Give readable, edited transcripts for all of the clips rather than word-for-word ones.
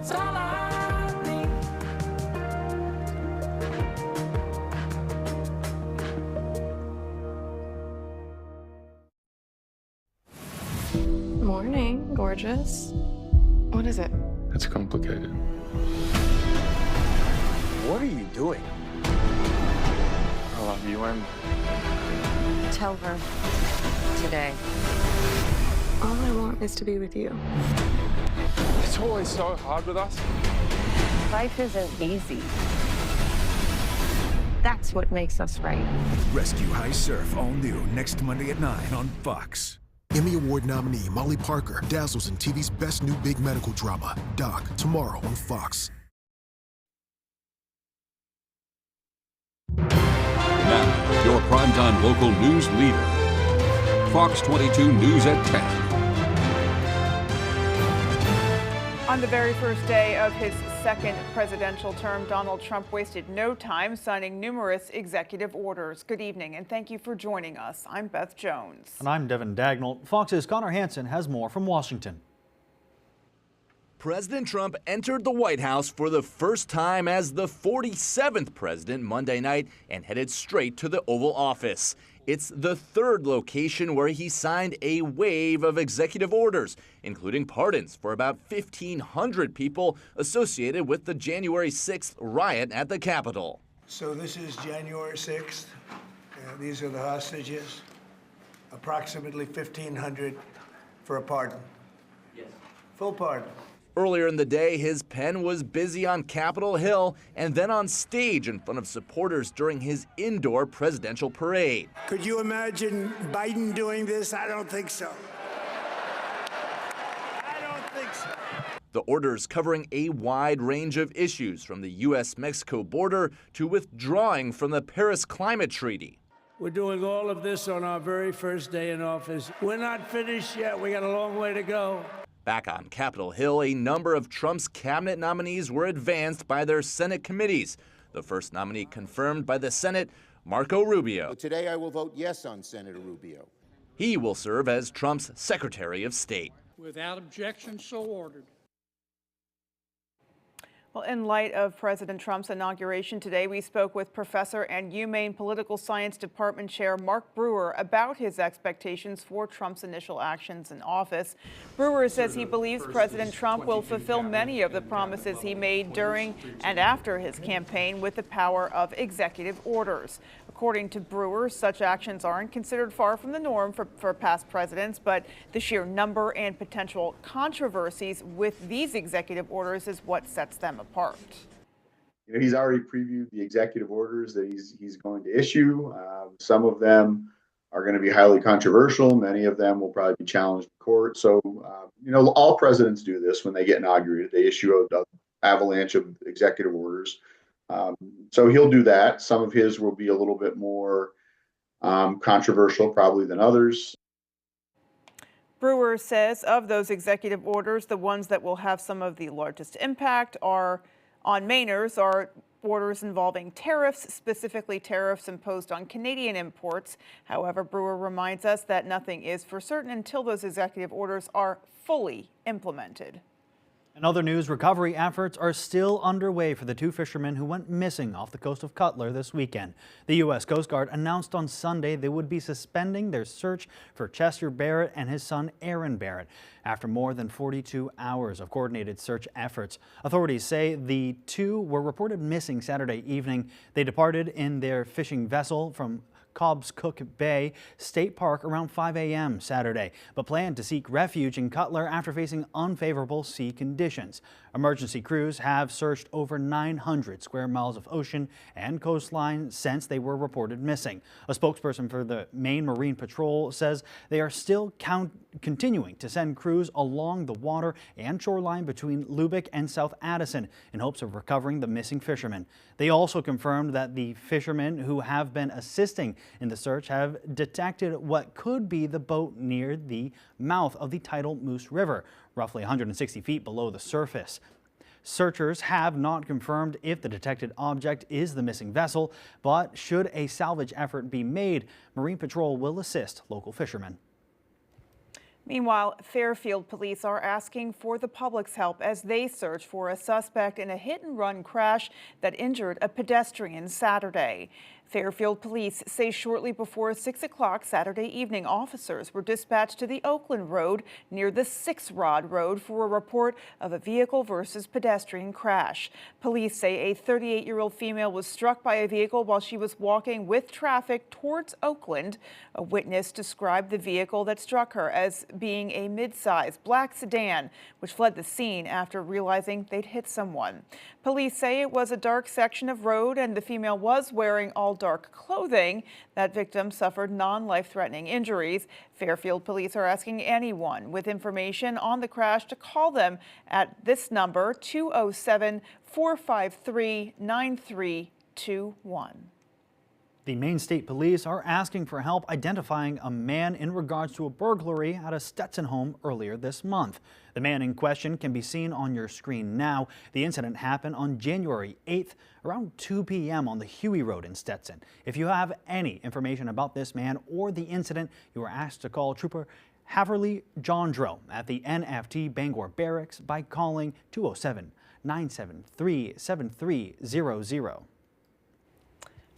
It's all I need. Morning, gorgeous. What is it? It's complicated. What are you doing? I love you, and Tell her today. All I want is to be with you. it's always so hard with us. Life isn't easy. That's what makes us right. Rescue High Surf, all new next Monday at 9 on Fox. Emmy Award nominee Molly Parker dazzles in TV's best new big medical drama, Doc, tomorrow on Fox. Now, your primetime local news leader. Fox 22 News at 10. On the very first day of his second presidential term, Donald Trump wasted no time signing numerous executive orders. Good evening, and thank you for joining us. I'm Beth Jones. And I'm Devin Dagnall. Fox's Connor Hansen has more from Washington. President Trump entered the White House for the first time as the 47th president Monday night and headed straight to the Oval Office. It's the third location where he signed a wave of executive orders, including pardons for about 1,500 people associated with the January 6th riot at the Capitol. So this is January 6th. These are the hostages. Approximately 1,500 for a pardon. Yes. Full pardon. Earlier in the day, his pen was busy on Capitol Hill and then on stage in front of supporters during his indoor presidential parade. Could you imagine Biden doing this? I don't think so. I don't think so. The orders covering a wide range of issues, from the U.S.-Mexico border to withdrawing from the Paris Climate Treaty. We're doing all of this on our very first day in office. We're not finished yet. We got a long way to go. Back on Capitol Hill, a number of Trump's cabinet nominees were advanced by their Senate committees. The first nominee confirmed by the Senate, Marco Rubio. Today I will vote yes on Senator Rubio. He will serve as Trump's Secretary of State. Without objection, so ordered. Well, in light of President Trump's inauguration today, we spoke with Professor and UMaine Political Science Department Chair Mark Brewer about his expectations for Trump's initial actions in office. Brewer says he believes President Trump will fulfill many of the promises he made during and after his campaign with the power of executive orders. According to Brewer, such actions aren't considered far from the norm for past presidents, but the sheer number and potential controversies with these executive orders is what sets them apart. You know, he's already previewed the executive orders that he's going to issue. Some of them are going to be highly controversial. Many of them will probably be challenged in court. So, you know, all presidents do this when they get inaugurated. They issue an avalanche of executive orders. So he'll do that. Some of his will be a little bit more controversial probably than others. Brewer says of those executive orders, the ones that will have some of the largest impact on Mainers are orders involving tariffs, specifically tariffs imposed on Canadian imports. However, Brewer reminds us that nothing is for certain until those executive orders are fully implemented. In other news, recovery efforts are still underway for the two fishermen who went missing off the coast of Cutler this weekend. The U.S. Coast Guard announced on Sunday they would be suspending their search for Chester Barrett and his son Aaron Barrett after more than 42 hours of coordinated search efforts. Authorities say the two were reported missing Saturday evening. They departed in their fishing vessel from Cobbs-Cook Bay State Park around 5 a.m. Saturday, but planned to seek refuge in Cutler after facing unfavorable sea conditions. Emergency crews have searched over 900 square miles of ocean and coastline since they were reported missing. A spokesperson for the Maine Marine Patrol says they are still continuing to send crews along the water and shoreline between Lubick and South Addison in hopes of recovering the missing fishermen. They also confirmed that the fishermen who have been assisting in the search have detected what could be the boat near the mouth of the tidal Moose River, roughly 160 feet below the surface. Searchers have not confirmed if the detected object is the missing vessel, but should a salvage effort be made, Marine Patrol will assist local fishermen. Meanwhile, Fairfield police are asking for the public's help as they search for a suspect in a hit-and-run crash that injured a pedestrian Saturday. Fairfield police say shortly before 6 o'clock Saturday evening, officers were dispatched to the Oakland Road near the Six Rod Road for a report of a vehicle versus pedestrian crash. Police say a 38-year-old female was struck by a vehicle while she was walking with traffic towards Oakland. A witness described the vehicle that struck her as being a mid-size black sedan, which fled the scene after realizing they'd hit someone. Police say it was a dark section of road and the female was wearing all dark clothing. That victim suffered non-life-threatening injuries. Fairfield police are asking anyone with information on the crash to call them at this number, 207-453-9321. The Maine State Police are asking for help identifying a man in regards to a burglary at a Stetson home earlier this month. The man in question can be seen on your screen now. The incident happened on January 8th around 2 p.m. on the Huey Road in Stetson. If you have any information about this man or the incident, you are asked to call Trooper Haverly Jondro at the NFT Bangor Barracks by calling 207-973-7300.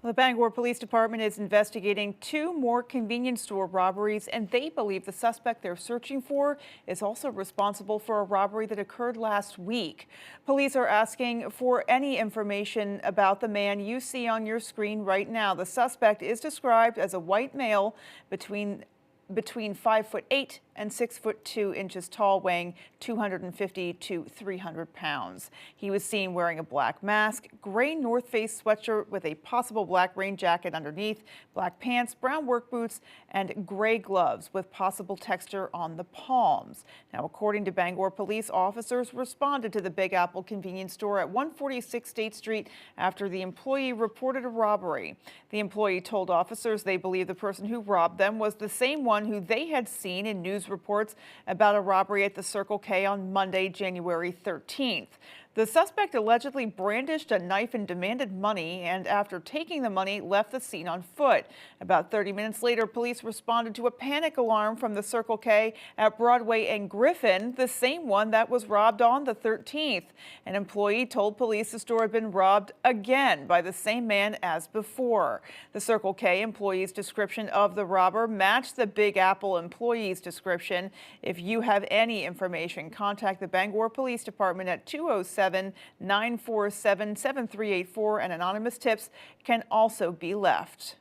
The Bangor Police Department is investigating 2 more convenience store robberies, and they believe the suspect they're searching for is also responsible for a robbery that occurred last week. Police are asking for any information about the man you see on your screen right now. The suspect is described as a white male between 5'8" and 6'2" tall, weighing 250 to 300 pounds. He was seen wearing a black mask, gray North Face sweatshirt with a possible black rain jacket underneath, black pants, brown work boots, and gray gloves with possible texture on the palms. Now, according to Bangor police, officers responded to the Big Apple convenience store at 146 State Street after the employee reported a robbery. The employee told officers they believe the person who robbed them was the same one who they had seen in news reports about a robbery at the Circle K on Monday, January 13th. The suspect allegedly brandished a knife and demanded money, and after taking the money, left the scene on foot. About 30 minutes later, police responded to a panic alarm from the Circle K at Broadway and Griffin, the same one that was robbed on the 13th. An employee told police the store had been robbed again by the same man as before. The Circle K employee's description of the robber matched the Big Apple employee's description. If you have any information, contact the Bangor Police Department at 207-947-7384, and anonymous tips can also be left.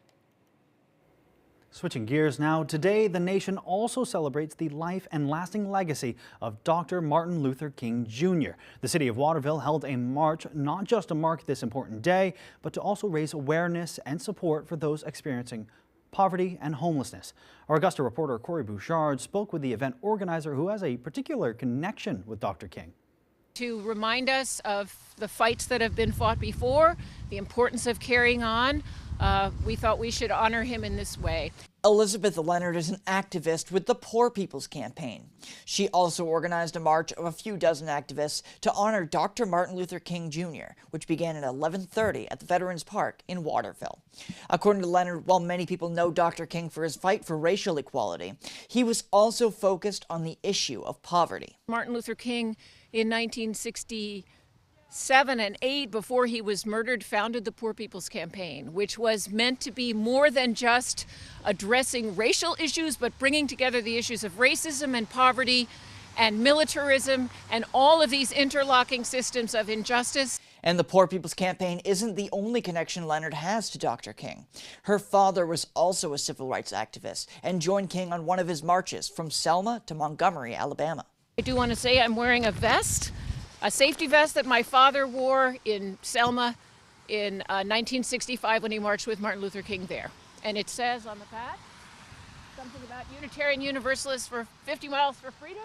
Switching gears now, today the nation also celebrates the life and lasting legacy of Dr. Martin Luther King Jr. The city of Waterville held a march not just to mark this important day, but to also raise awareness and support for those experiencing poverty and homelessness. Our Augusta reporter Corey Bouchard spoke with the event organizer who has a particular connection with Dr. King. To remind us of the fights that have been fought before, the importance of carrying on, we thought we should honor him in this way. Elizabeth Leonard is an activist with the Poor People's Campaign. She also organized a march of a few dozen activists to honor Dr. Martin Luther King Jr., which began at 11:30 at the Veterans Park in Waterville. According to Leonard, while many people know Dr. King for his fight for racial equality, he was also focused on the issue of poverty. Martin Luther King in 1967 and 8, before he was murdered, founded the Poor People's Campaign, which was meant to be more than just addressing racial issues, but bringing together the issues of racism and poverty and militarism and all of these interlocking systems of injustice. And the Poor People's Campaign isn't the only connection Leonard has to Dr. King. Her father was also a civil rights activist and joined King on one of his marches from Selma to Montgomery, Alabama. I do want to say I'm wearing a vest, a safety vest that my father wore in Selma in 1965 when he marched with Martin Luther King there. And it says on the back something about Unitarian Universalists for 50 miles for freedom.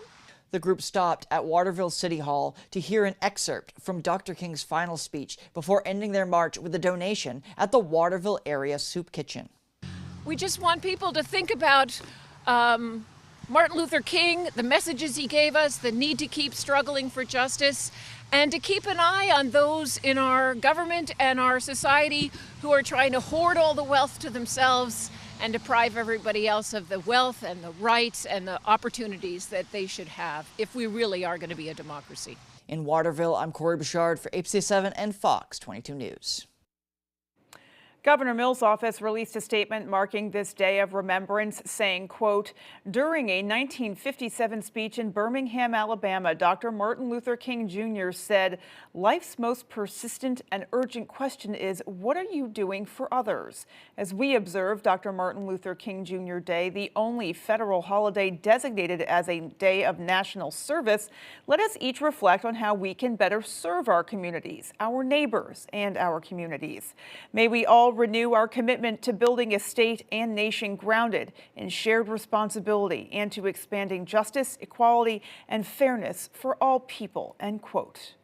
The group stopped at Waterville City Hall to hear an excerpt from Dr. King's final speech before ending their march with a donation at the Waterville Area Soup Kitchen. We just want people to think about Martin Luther King, the messages he gave us, the need to keep struggling for justice, and to keep an eye on those in our government and our society who are trying to hoard all the wealth to themselves and deprive everybody else of the wealth and the rights and the opportunities that they should have if we really are going to be a democracy. In Waterville, I'm Corey Bouchard for ABC 7 and Fox 22 News. Governor Mills' office released a statement marking this day of remembrance, saying, quote, during a 1957 speech in Birmingham, Alabama, Dr. Martin Luther King Jr. said, life's most persistent and urgent question is, what are you doing for others? As we observe Dr. Martin Luther King Jr. Day, the only federal holiday designated as a day of national service, let us each reflect on how we can better serve our communities, our neighbors, and our communities. May we all renew our commitment to building a state and nation grounded in shared responsibility and to expanding justice, equality, and fairness for all people, end quote.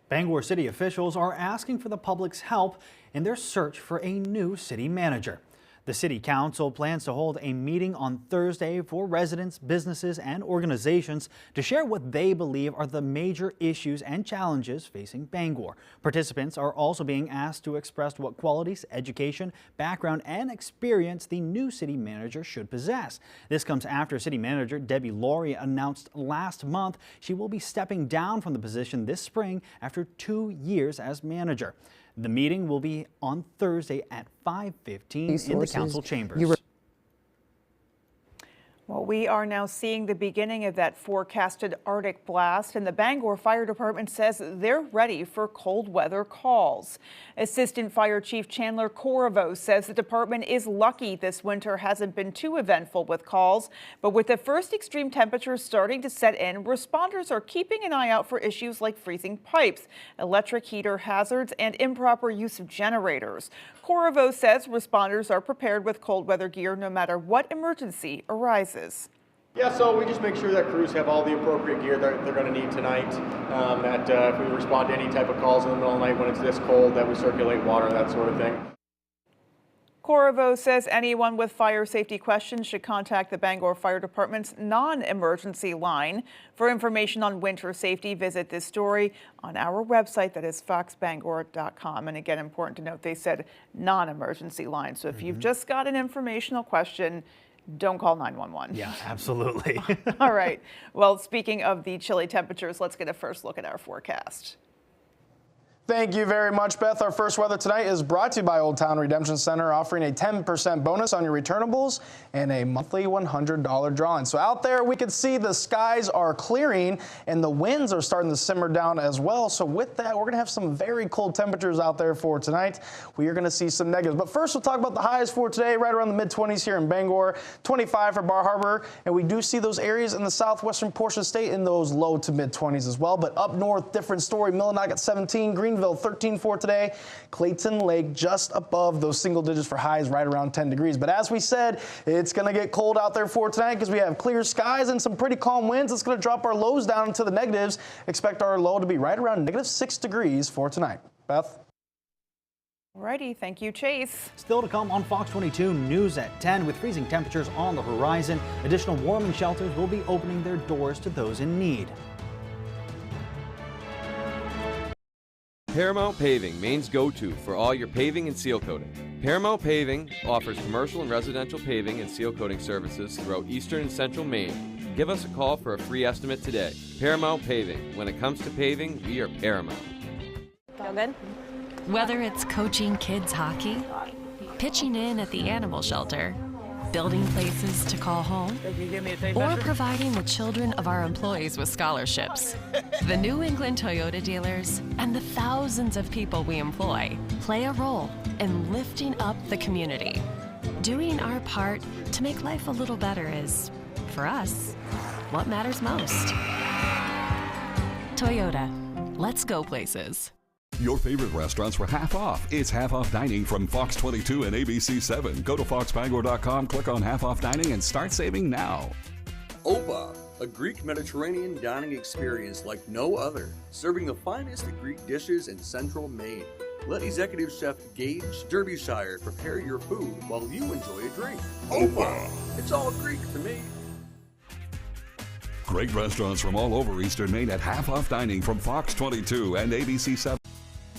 Bangor city officials are asking for the public's help in their search for a new city manager. The City Council plans to hold a meeting on Thursday for residents, businesses, and organizations to share what they believe are the major issues and challenges facing Bangor. Participants are also being asked to express what qualities, education, background, and experience the new city manager should possess. This comes after City Manager Debbie Laurie announced last month she will be stepping down from the position this spring after 2 years as manager. The meeting will be on Thursday at 5:15 in the council chambers. Well, we are now seeing the beginning of that forecasted Arctic blast, and the Bangor Fire Department says they're ready for cold weather calls. Assistant Fire Chief Chandler Corriveau says the department is lucky this winter hasn't been too eventful with calls, but with the first extreme temperatures starting to set in, responders are keeping an eye out for issues like freezing pipes, electric heater hazards, and improper use of generators. Corriveau says responders are prepared with cold weather gear no matter what emergency arises. Yeah, so we just make sure that crews have all the appropriate gear that they're going to need tonight, that if we respond to any type of calls in the middle of the night when it's this cold, that we circulate water, that sort of thing. Corriveau says anyone with fire safety questions should contact the Bangor Fire Department's non-emergency line. For information on winter safety, visit this story on our website, that is foxbangor.com. And again, important to note, they said non-emergency line. So if you've just got an informational question, don't call 911. Yeah, absolutely. All right. Well, speaking of the chilly temperatures, let's get a first look at our forecast. Thank you very much, Beth. Our first weather tonight is brought to you by Old Town Redemption Center, offering a 10% bonus on your returnables and a monthly $100 drawing. So out there, we can see the skies are clearing and the winds are starting to simmer down as well. So with that, we're going to have some very cold temperatures out there for tonight. We are going to see some negatives. But first, we'll talk about the highs for today, right around the mid-20s here in Bangor, 25 for Bar Harbor. And we do see those areas in the southwestern portion of the state in those low to mid-20s as well. But up north, different story. Millinock at 17, Greenville 13 for today. Clayton Lake just above those single digits for highs, right around 10 degrees. But as we said, it's going to get cold out there for tonight because we have clear skies and some pretty calm winds. It's going to drop our lows down into the negatives. Expect our low to be right around -6 degrees for tonight. Beth? Alrighty, thank you, Chase. Still to come on Fox 22 News at 10, with freezing temperatures on the horizon. Additional warming shelters will be opening their doors to those in need. Paramount Paving, Maine's go-to for all your paving and seal coating. Paramount Paving offers commercial and residential paving and seal coating services throughout eastern and central Maine. Give us a call for a free estimate today. Paramount Paving. When it comes to paving, we are Paramount. Feel good? Whether it's coaching kids hockey, pitching in at the animal shelter, building places to call home, or providing the children of our employees with scholarships. The New England Toyota dealers and the thousands of people we employ play a role in lifting up the community. Doing our part to make life a little better is, for us, what matters most. Toyota, let's go places. Your favorite restaurants were half off. It's half off dining from Fox 22 and ABC 7. Go to foxbangor.com, click on half off dining, and start saving now. Opa, a Greek Mediterranean dining experience like no other, serving the finest Greek dishes in central Maine. Let Executive Chef Gage Derbyshire prepare your food while you enjoy a drink. Opa! It's all Greek to me. Great restaurants from all over Eastern Maine at half off dining from Fox 22 and ABC 7.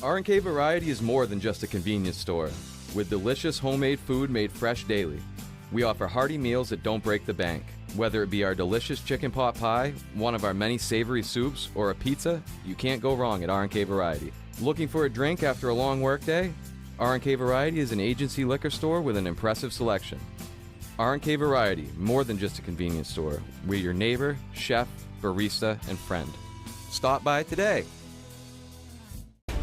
R&K Variety is more than just a convenience store. With delicious homemade food made fresh daily. We offer hearty meals that don't break the bank. Whether it be our delicious chicken pot pie, one of our many savory soups, or a pizza, you can't go wrong at R&K Variety. Looking for a drink after a long workday? R&K Variety is an agency liquor store with an impressive selection. R&K Variety, more than just a convenience store. We're your neighbor, chef, barista, and friend. Stop by today.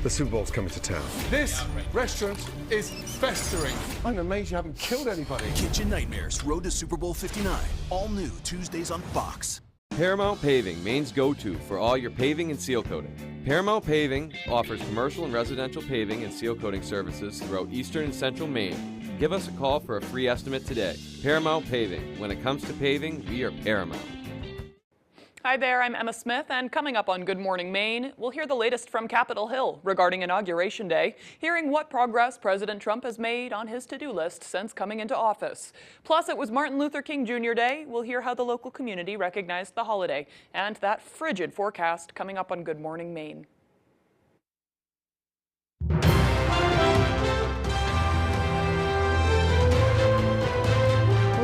The Super Bowl's coming to town. This restaurant is festering. I'm amazed you haven't killed anybody. Kitchen Nightmares, Road to Super Bowl 59. All new Tuesdays on Fox. Paramount Paving, Maine's go-to for all your paving and seal coating. Paramount Paving offers commercial and residential paving and seal coating services throughout eastern and central Maine. Give us a call for a free estimate today. Paramount Paving. When it comes to paving, we are Paramount. Hi there, I'm Emma Smith, and coming up on Good Morning Maine, we'll hear the latest from Capitol Hill regarding Inauguration Day, hearing what progress President Trump has made on his to-do list since coming into office. Plus, it was Martin Luther King Jr. Day. We'll hear how the local community recognized the holiday and that frigid forecast coming up on Good Morning Maine.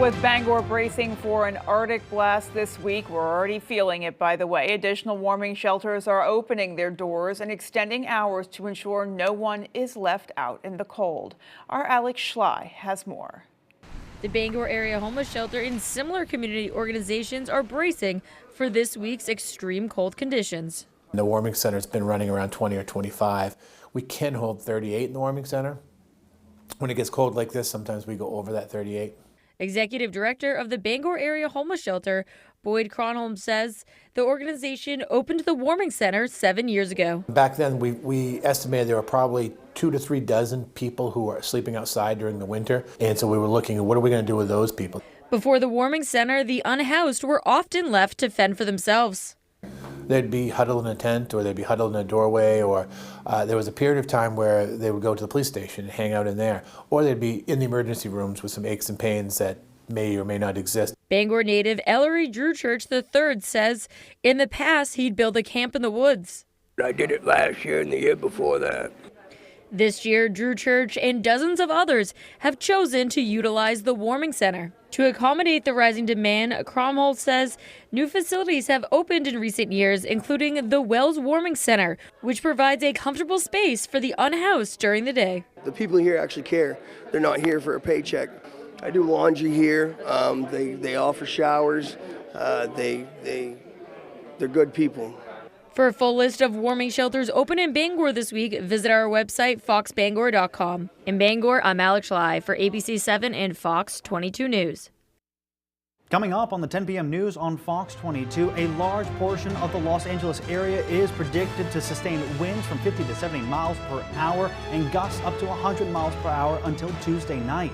With Bangor bracing for an Arctic blast this week, we're already feeling it, by the way. Additional warming shelters are opening their doors and extending hours to ensure no one is left out in the cold. Our Alex Schley has more. The Bangor Area Homeless Shelter and similar community organizations are bracing for this week's extreme cold conditions. The warming center has been running around 20 or 25. We can hold 38 in the warming center. When it gets cold like this, sometimes we go over that 38. Executive Director of the Bangor Area Homeless Shelter, Boyd Cronholm, says the organization opened the warming center 7 years ago. Back then, we estimated there were probably 2 to 3 dozen people who were sleeping outside during the winter. And so we were looking at what are we going to do with those people. Before the warming center, the unhoused were often left to fend for themselves. They'd be huddled in a tent, or they'd be huddled in a doorway, or there was a period of time where they would go to the police station and hang out in there, or they'd be in the emergency rooms with some aches and pains that may or may not exist. Bangor native Ellery Drew Church III says in the past he'd build a camp in the woods. I did it last year and the year before that. This year, Drew Church and dozens of others have chosen to utilize the warming center. To accommodate the rising demand, Cromwell says new facilities have opened in recent years, including the Wells Warming Center, which provides a comfortable space for the unhoused during the day. The people here actually care. They're not here for a paycheck. I do laundry here. They offer showers. They're good people. For a full list of warming shelters open in Bangor this week, visit our website, foxbangor.com. In Bangor, I'm Alex Schley for ABC 7 and Fox 22 News. Coming up on the 10 p.m. news on Fox 22, a large portion of the Los Angeles area is predicted to sustain winds from 50 to 70 miles per hour and gusts up to 100 miles per hour until Tuesday night.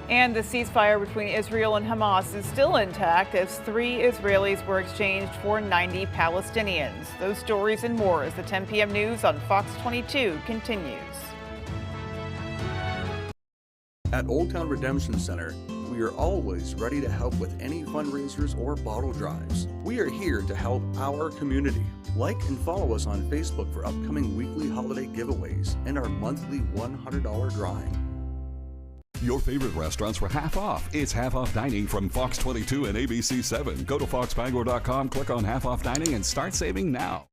And the ceasefire between Israel and Hamas is still intact as 3 Israelis were exchanged for 90 Palestinians. Those stories and more as the 10 p.m. news on Fox 22 continues. At Old Town Redemption Center, we are always ready to help with any fundraisers or bottle drives. We are here to help our community. Like and follow us on Facebook for upcoming weekly holiday giveaways and our monthly $100 drawing. Your favorite restaurants for half off. It's half off dining from Fox 22 and ABC 7. Go to foxbangor.com, click on half off dining, and start saving now.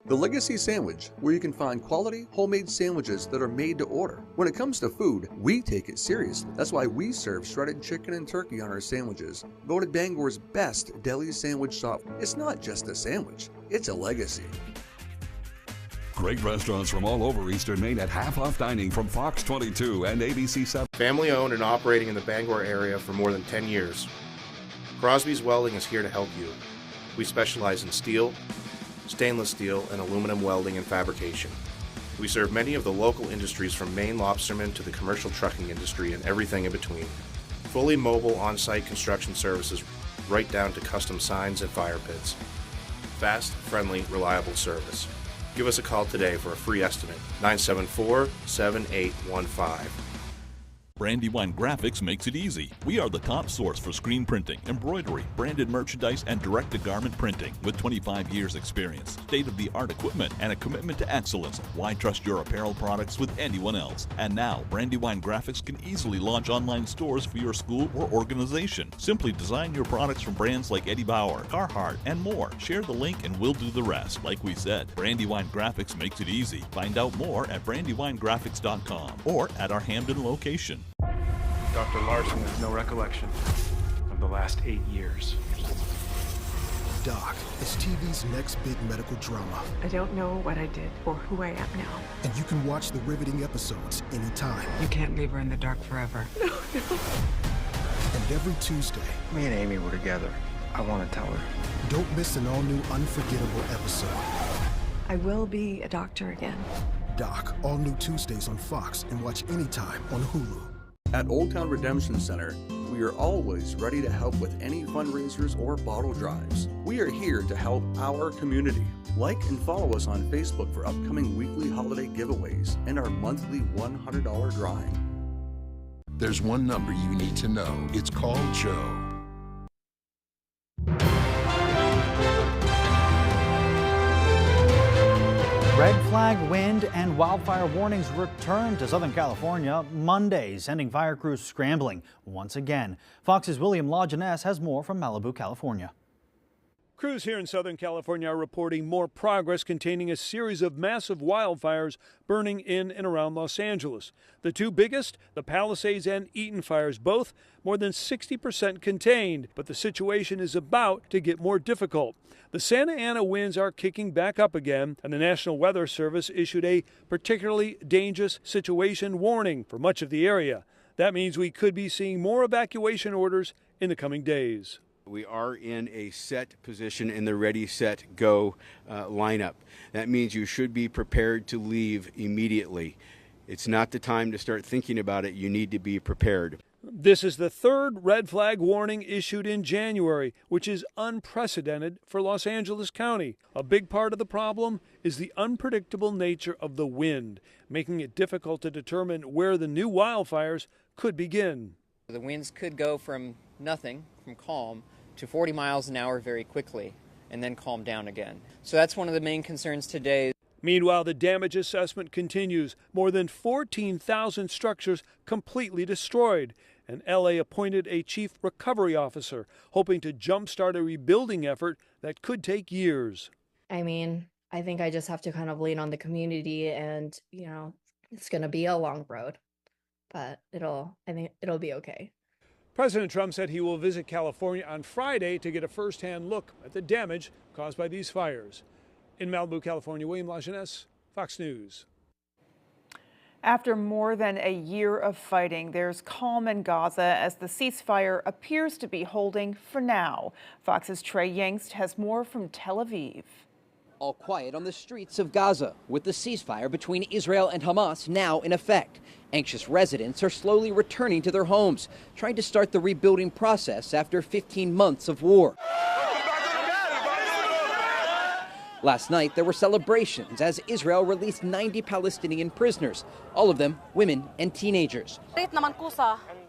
The Legacy Sandwich, where you can find quality homemade sandwiches that are made to order. When it comes to food, we take it seriously. That's why we serve shredded chicken and turkey on our sandwiches. Voted Bangor's best deli sandwich shop. It's not just a sandwich, it's a legacy. Great restaurants from all over Eastern Maine at half off dining from Fox 22 and ABC 7. Family owned and operating in the Bangor area for more than 10 years. Crosby's Welding is here to help you. We specialize in steel, stainless steel, and aluminum welding and fabrication. We serve many of the local industries from Maine lobstermen to the commercial trucking industry and everything in between. Fully mobile on-site construction services right down to custom signs and fire pits. Fast, friendly, reliable service. Give us a call today for a free estimate, 974-7815. Brandywine Graphics makes it easy. We are the top source for screen printing, embroidery, branded merchandise, and direct-to-garment printing. With 25 years experience, state-of-the-art equipment, and a commitment to excellence, why trust your apparel products with anyone else? And now, Brandywine Graphics can easily launch online stores for your school or organization. Simply design your products from brands like Eddie Bauer, Carhartt, and more. Share the link and we'll do the rest. Like we said, Brandywine Graphics makes it easy. Find out more at brandywinegraphics.com or at our Hamden location. Dr. Larson has no recollection of the last 8 years. Doc is TV's next big medical drama. I don't know what I did or who I am now. And you can watch the riveting episodes anytime. You can't leave her in the dark forever. No. And every Tuesday, Me and Amy were together. I want to tell her. don't miss an all-new unforgettable episode. I will be a doctor again. Doc, all new Tuesdays on Fox, and watch anytime on Hulu. At Old Town Redemption Center, we are always ready to help with any fundraisers or bottle drives. We are here to help our community. Like and follow us on Facebook for upcoming weekly holiday giveaways and our monthly $100 drawing. There's one number you need to know. It's called Joe. Red flag wind and wildfire warnings return to Southern California Monday, sending fire crews scrambling once again. Fox's William Lajeunesse has more from Malibu, California. Crews here in Southern California are reporting more progress containing a series of massive wildfires burning in and around Los Angeles. The two biggest, the Palisades and Eaton fires, both more than 60% contained, but the situation is about to get more difficult. The Santa Ana winds are kicking back up again, and the National Weather Service issued a particularly dangerous situation warning for much of the area. That means we could be seeing more evacuation orders in the coming days. We are in a set position in the ready, set, go lineup. That means you should be prepared to leave immediately. It's not the time to start thinking about it. You need to be prepared. This is the third red flag warning issued in January, which is unprecedented for Los Angeles County. A big part of the problem is the unpredictable nature of the wind, making it difficult to determine where the new wildfires could begin. The winds could go from nothing, from calm, to 40 miles an hour very quickly, and then calm down again. So that's one of the main concerns today. Meanwhile, the damage assessment continues. More than 14,000 structures completely destroyed. And LA appointed a chief recovery officer, hoping to jumpstart a rebuilding effort that could take years. I mean, I think I just have to kind of lean on the community, and, you know, it's going to be a long road, but I think it'll be okay. President Trump said he will visit California on Friday to get a first-hand look at the damage caused by these fires. In Malibu, California, William Lajeunesse, Fox News. After more than a year of fighting, there's calm in Gaza as the ceasefire appears to be holding for now. Fox's Trey Yangst has more from Tel Aviv. All quiet on the streets of Gaza, with the ceasefire between Israel and Hamas now in effect. Anxious residents are slowly returning to their homes, trying to start the rebuilding process after 15 months of war. Last night, there were celebrations as Israel released 90 Palestinian prisoners, all of them women and teenagers.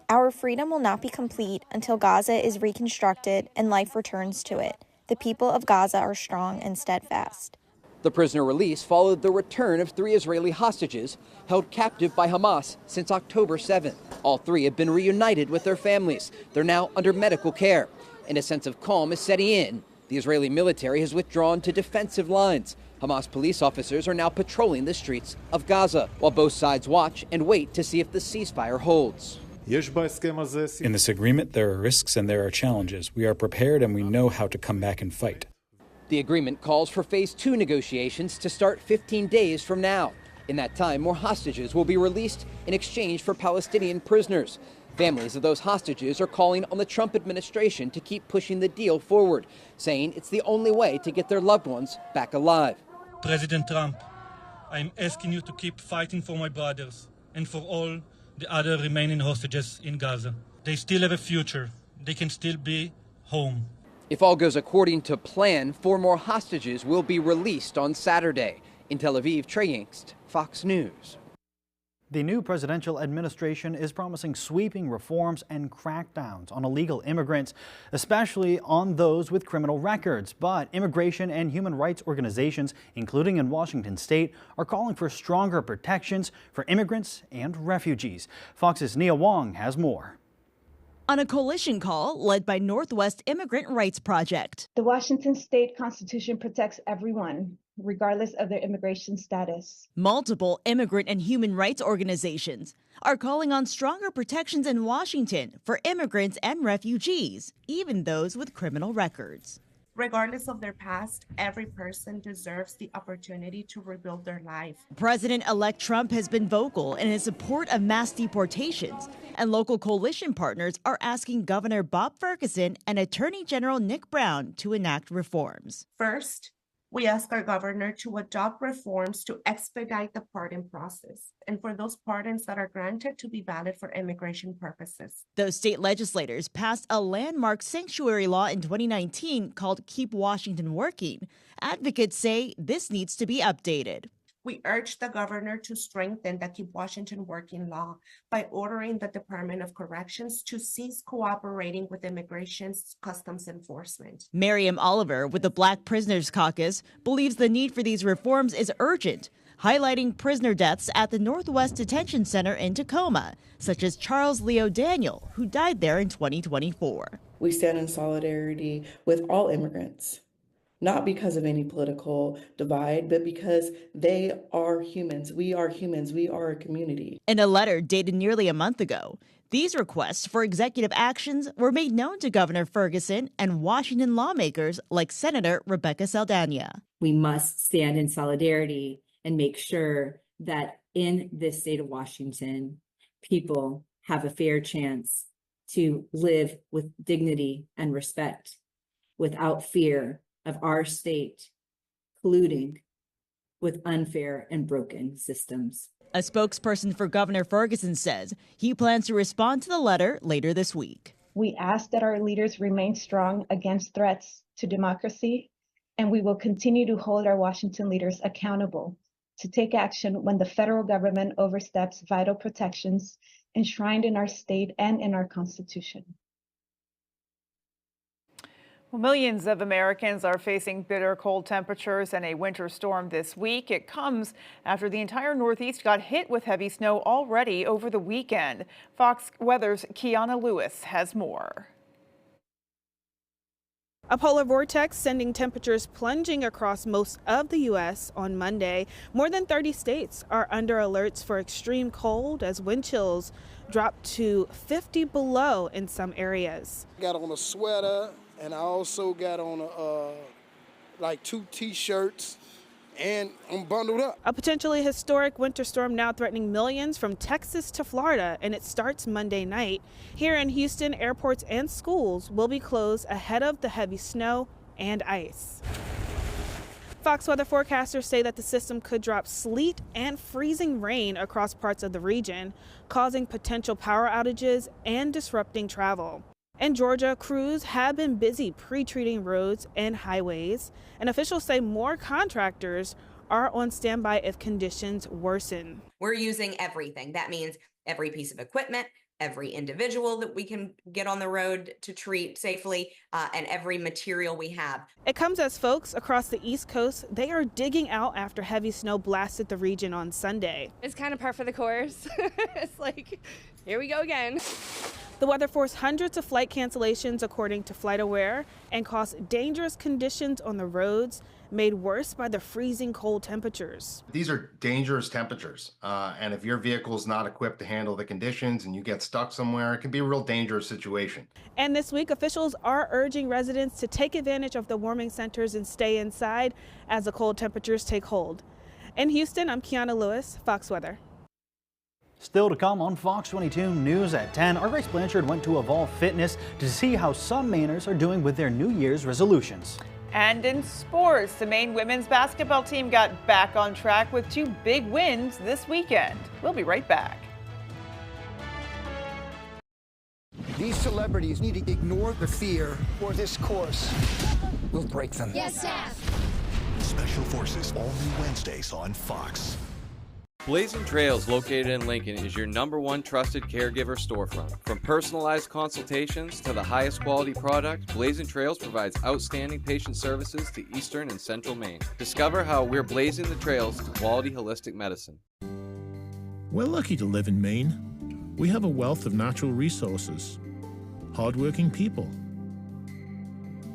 Our freedom will not be complete until Gaza is reconstructed and life returns to it. The people of Gaza are strong and steadfast. The prisoner release followed the return of 3 Israeli hostages held captive by Hamas since October 7th. All 3 have been reunited with their families. They're now under medical care, and a sense of calm is setting in. The Israeli military has withdrawn to defensive lines. Hamas police officers are now patrolling the streets of Gaza, while both sides watch and wait to see if the ceasefire holds. In this agreement, there are risks and there are challenges. We are prepared and we know how to come back and fight. The agreement calls for Phase 2 negotiations to start 15 days from now. In that time, more hostages will be released in exchange for Palestinian prisoners. Families of those hostages are calling on the Trump administration to keep pushing the deal forward, saying it's the only way to get their loved ones back alive. President Trump, I'm asking you to keep fighting for my brothers and for all the other remaining hostages in Gaza. They still have a future. They can still be home. If all goes according to plan, 4 more hostages will be released on Saturday. In Tel Aviv, Trey Yangst, Fox News. The new presidential administration is promising sweeping reforms and crackdowns on illegal immigrants, especially on those with criminal records. But immigration and human rights organizations, including in Washington state, are calling for stronger protections for immigrants and refugees. Fox's Nia Wong has more. On a coalition call led by Northwest Immigrant Rights Project. The Washington state constitution protects everyone, regardless of their immigration status. Multiple immigrant and human rights organizations are calling on stronger protections in Washington for immigrants and refugees, even those with criminal records. Regardless of their past, every person deserves the opportunity to rebuild their life. President-elect Trump has been vocal in his support of mass deportations, and local coalition partners are asking Governor Bob Ferguson and Attorney General Nick Brown to enact reforms. First, we ask our governor to adopt reforms to expedite the pardon process and for those pardons that are granted to be valid for immigration purposes. Those state legislators passed a landmark sanctuary law in 2019 called Keep Washington Working. Advocates say this needs to be updated. We urge the governor to strengthen the Keep Washington Working law by ordering the Department of Corrections to cease cooperating with Immigration's Customs Enforcement. Miriam Oliver with the Black Prisoners Caucus believes the need for these reforms is urgent, highlighting prisoner deaths at the Northwest Detention Center in Tacoma, such as Charles Leo Daniel, who died there in 2024. We stand in solidarity with all immigrants. Not because of any political divide, but because they are humans. We are humans. We are a community. In a letter dated nearly a month ago, these requests for executive actions were made known to Governor Ferguson and Washington lawmakers like Senator Rebecca Saldana. We must stand in solidarity and make sure that in this state of Washington, people have a fair chance to live with dignity and respect without fear of our state colluding with unfair and broken systems. A spokesperson for Governor Ferguson says he plans to respond to the letter later this week. We ask that our leaders remain strong against threats to democracy, and we will continue to hold our Washington leaders accountable to take action when the federal government oversteps vital protections enshrined in our state and in our Constitution. Well, millions of Americans are facing bitter cold temperatures and a winter storm this week. It comes after the entire Northeast got hit with heavy snow already over the weekend. Fox Weather's Kiana Lewis has more. A polar vortex sending temperatures plunging across most of the U.S. on Monday. More than 30 states are under alerts for extreme cold as wind chills drop to 50 below in some areas. I got on a sweater and I also got on like 2 T-shirts and I'm bundled up. A potentially historic winter storm now threatening millions from Texas to Florida, and it starts Monday night. Here in Houston, airports and schools will be closed ahead of the heavy snow and ice. Fox weather forecasters say that the system could drop sleet and freezing rain across parts of the region, causing potential power outages and disrupting travel. In Georgia, crews have been busy pre-treating roads and highways, and officials say more contractors are on standby if conditions worsen. We're using everything. That means every piece of equipment, every individual that we can get on the road to treat safely, and every material we have. It comes as folks across the East Coast, they are digging out after heavy snow blasted the region on Sunday. It's kind of par for the course. It's like, here we go again. The weather forced hundreds of flight cancellations, according to FlightAware, and caused dangerous conditions on the roads, made worse by the freezing cold temperatures. These are dangerous temperatures, and if your vehicle is not equipped to handle the conditions and you get stuck somewhere, it can be a real dangerous situation. And this week, officials are urging residents to take advantage of the warming centers and stay inside as the cold temperatures take hold. In Houston, I'm Kiana Lewis, Fox Weather. Still to come on Fox 22 News at 10, our Grace Blanchard went to Evolve Fitness to see how some Mainers are doing with their New Year's resolutions. And in sports, the Maine women's basketball team got back on track with 2 big wins this weekend. We'll be right back. These celebrities need to ignore the fear, or this course will break them. Yes, Seth. Special Forces, all new Wednesdays on Fox. Blazing Trails, located in Lincoln, is your #1 trusted caregiver storefront. From personalized consultations to the highest quality product, Blazing Trails provides outstanding patient services to Eastern and Central Maine. Discover how we're blazing the trails to quality holistic medicine. We're lucky to live in Maine. We have a wealth of natural resources, hardworking people,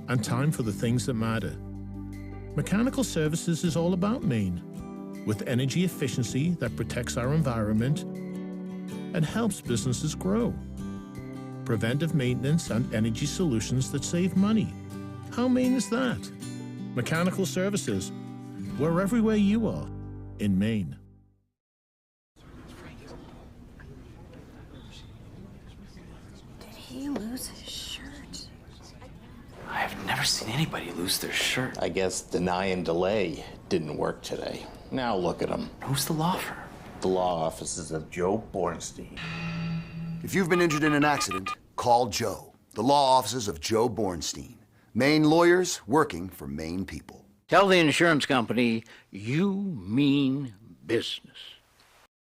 and time for the things that matter. Mechanical Services is all about Maine, with energy efficiency that protects our environment and helps businesses grow. Preventive maintenance and energy solutions that save money. How Maine is that? Mechanical Services. We're everywhere you are in Maine. Did he lose his shirt? I've never seen anybody lose their shirt. I guess deny and delay didn't work today. Now look at him. Who's the law firm? The law offices of Joe Bornstein. If you've been injured in an accident, call Joe. The law offices of Joe Bornstein. Maine lawyers working for Maine people. Tell the insurance company you mean business.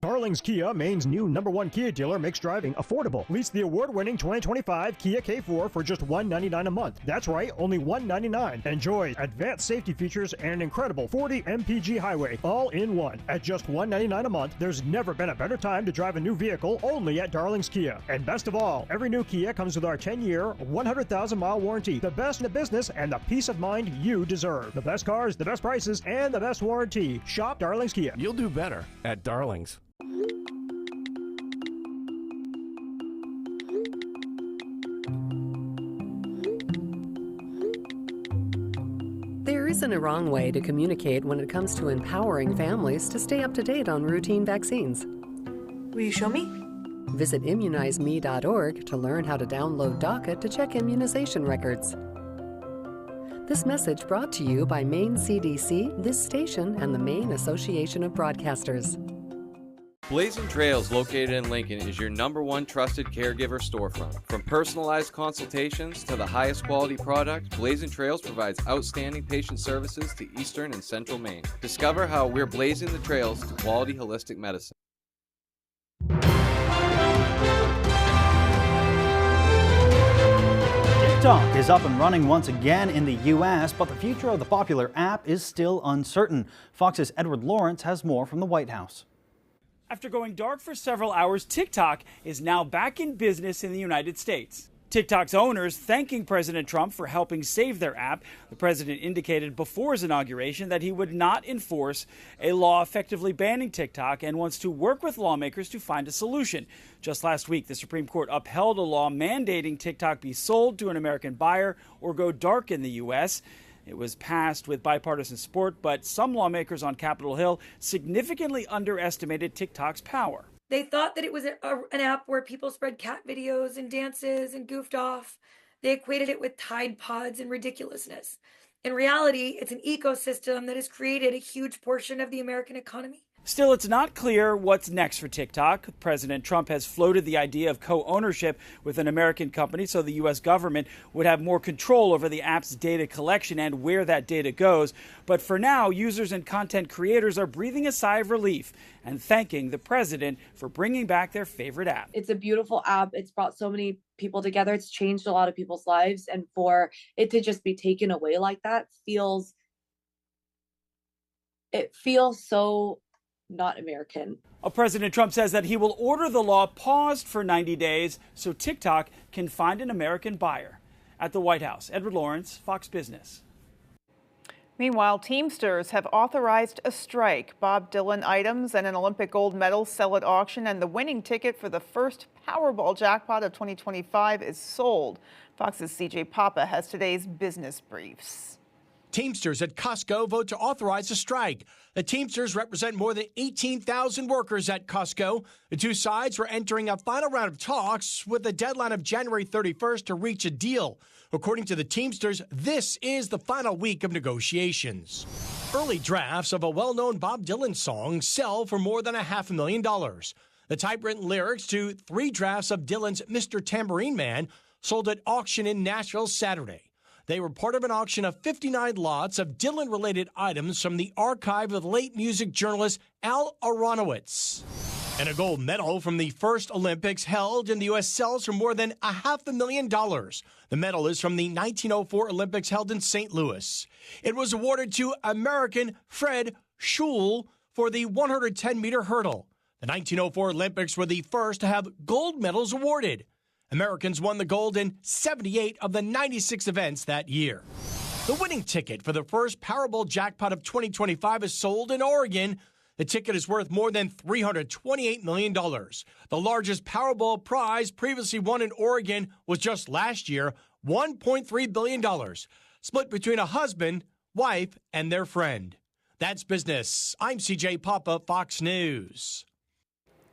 Darling's Kia, Maine's new #1 Kia dealer, makes driving affordable. Lease the award-winning 2025 Kia K4 for just $199 a month. That's right, only $199. Enjoy advanced safety features and an incredible 40 mpg highway, all in one. At just $199 a month, there's never been a better time to drive a new vehicle, only at Darling's Kia. And best of all, every new Kia comes with our 10-year, 100,000-mile warranty. The best in the business and the peace of mind you deserve. The best cars, the best prices, and the best warranty. Shop Darling's Kia. You'll do better at Darling's. There isn't a wrong way to communicate when it comes to empowering families to stay up to date on routine vaccines. Will you show me? Visit immunizeme.org to learn how to download DACA to check immunization records. This message brought to you by Maine CDC, this station, and the Maine Association of Broadcasters. Blazing Trails, located in Lincoln, is your #1 trusted caregiver storefront. From personalized consultations to the highest quality product, Blazing Trails provides outstanding patient services to Eastern and Central Maine. Discover how we're blazing the trails to quality holistic medicine. TikTok is up and running once again in the U.S., but the future of the popular app is still uncertain. Fox's Edward Lawrence has more from the White House. After going dark for several hours, TikTok is now back in business in the United States. TikTok's owners thanking President Trump for helping save their app. The president indicated before his inauguration that he would not enforce a law effectively banning TikTok and wants to work with lawmakers to find a solution. Just last week, the Supreme Court upheld a law mandating TikTok be sold to an American buyer or go dark in the U.S. It was passed with bipartisan support, but some lawmakers on Capitol Hill significantly underestimated TikTok's power. They thought that it was an app where people spread cat videos and dances and goofed off. They equated it with Tide Pods and ridiculousness. In reality, it's an ecosystem that has created a huge portion of the American economy. Still, it's not clear what's next for TikTok. President Trump has floated the idea of co-ownership with an American company so the U.S. government would have more control over the app's data collection and where that data goes. But for now, users and content creators are breathing a sigh of relief and thanking the president for bringing back their favorite app. It's a beautiful app. It's brought so many people together. It's changed a lot of people's lives. And for it to just be taken away like that feels so not American. President Trump says that he will order the law paused for 90 days so TikTok can find an American buyer. At the White House, Edward Lawrence, Fox Business. Meanwhile, Teamsters have authorized a strike. Bob Dylan items and an Olympic gold medal sell at auction, and the winning ticket for the first Powerball jackpot of 2025 is sold. Fox's CJ Papa has today's business briefs. Teamsters at Costco vote to authorize a strike. The Teamsters represent more than 18,000 workers at Costco. The two sides were entering a final round of talks with a deadline of January 31st to reach a deal. According to the Teamsters, this is the final week of negotiations. Early drafts of a well-known Bob Dylan song sell for more than $500,000. The typewritten lyrics to 3 drafts of Dylan's Mr. Tambourine Man sold at auction in Nashville Saturday. They were part of an auction of 59 lots of Dylan-related items from the archive of the late music journalist Al Aronowitz. And a gold medal from the first Olympics held in the U.S. sells for more than $500,000. The medal is from the 1904 Olympics held in St. Louis. It was awarded to American Fred Schul for the 110-meter hurdle. The 1904 Olympics were the first to have gold medals awarded. Americans won the gold in 78 of the 96 events that year. The winning ticket for the first Powerball jackpot of 2025 is sold in Oregon. The ticket is worth more than $328 million. The largest Powerball prize previously won in Oregon was just last year, $1.3 billion, split between a husband, wife, and their friend. That's business. I'm CJ Papa, Fox News.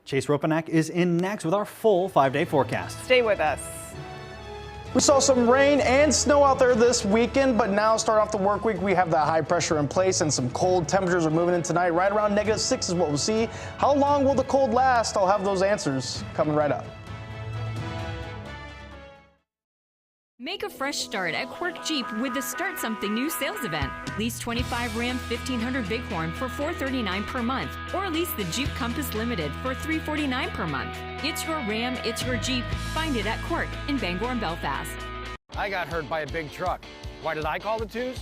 Chase Ropanek is in next with our full 5-day forecast. Stay with us. We saw some rain and snow out there this weekend, but now start off the work week, we have that high pressure in place and some cold temperatures are moving in tonight. Right around -6 is what we'll see. How long will the cold last? I'll have those answers coming right up. Make a fresh start at Quirk Jeep with the Start Something New sales event. Lease 25 Ram 1500 Bighorn for $439 per month, or lease the Jeep Compass Limited for $349 per month. It's your Ram, it's your Jeep. Find it at Quirk in Bangor and Belfast. I got hurt by a big truck. Why did I call the twos?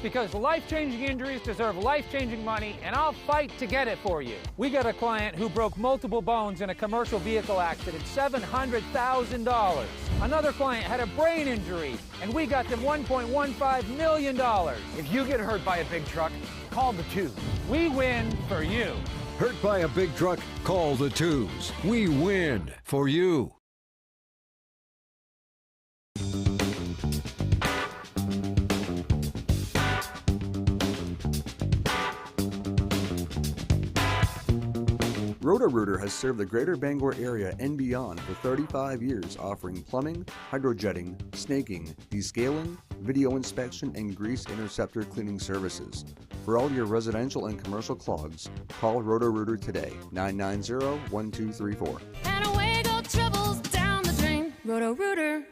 Because life-changing injuries deserve life-changing money, and I'll fight to get it for you. We got a client who broke multiple bones in a commercial vehicle accident, $700,000. Another client had a brain injury, and we got them $1.15 million. If you get hurt by a big truck, call the twos. We win for you. Hurt by a big truck? Call the twos. We win for you. Roto-Rooter has served the greater Bangor area and beyond for 35 years, offering plumbing, hydrojetting, snaking, descaling, video inspection, and grease interceptor cleaning services. For all your residential and commercial clogs, call Roto-Rooter today, 990-1234. And away go troubles down the drain. Roto-Rooter.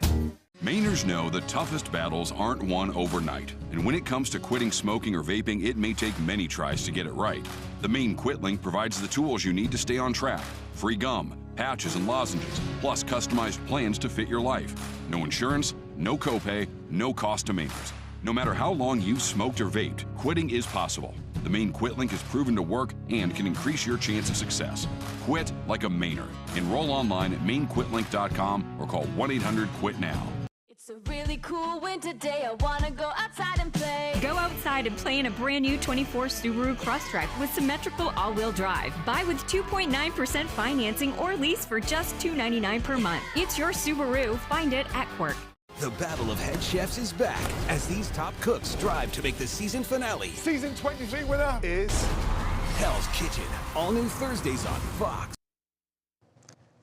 Mainers know the toughest battles aren't won overnight, and when it comes to quitting smoking or vaping, it may take many tries to get it right. The Maine Quit Link provides the tools you need to stay on track. Free gum, patches, and lozenges, plus customized plans to fit your life. No insurance, no copay, no cost to Mainers. No matter how long you've smoked or vaped, quitting is possible. The Maine Quit Link is proven to work and can increase your chance of success. Quit like a Mainer. Enroll online at mainquitlink.com or call 1-800-QUIT-NOW. It's a really cool winter day. I wanna go outside and play. Go outside and play in a brand new 24 Subaru Crosstrek with symmetrical all-wheel drive. Buy with 2.9% financing or lease for just $299 per month. It's your Subaru. Find it at Quirk. The battle of head chefs is back as these top cooks strive to make the season finale. Season 23 winner is Hell's Kitchen. All new Thursdays on Fox.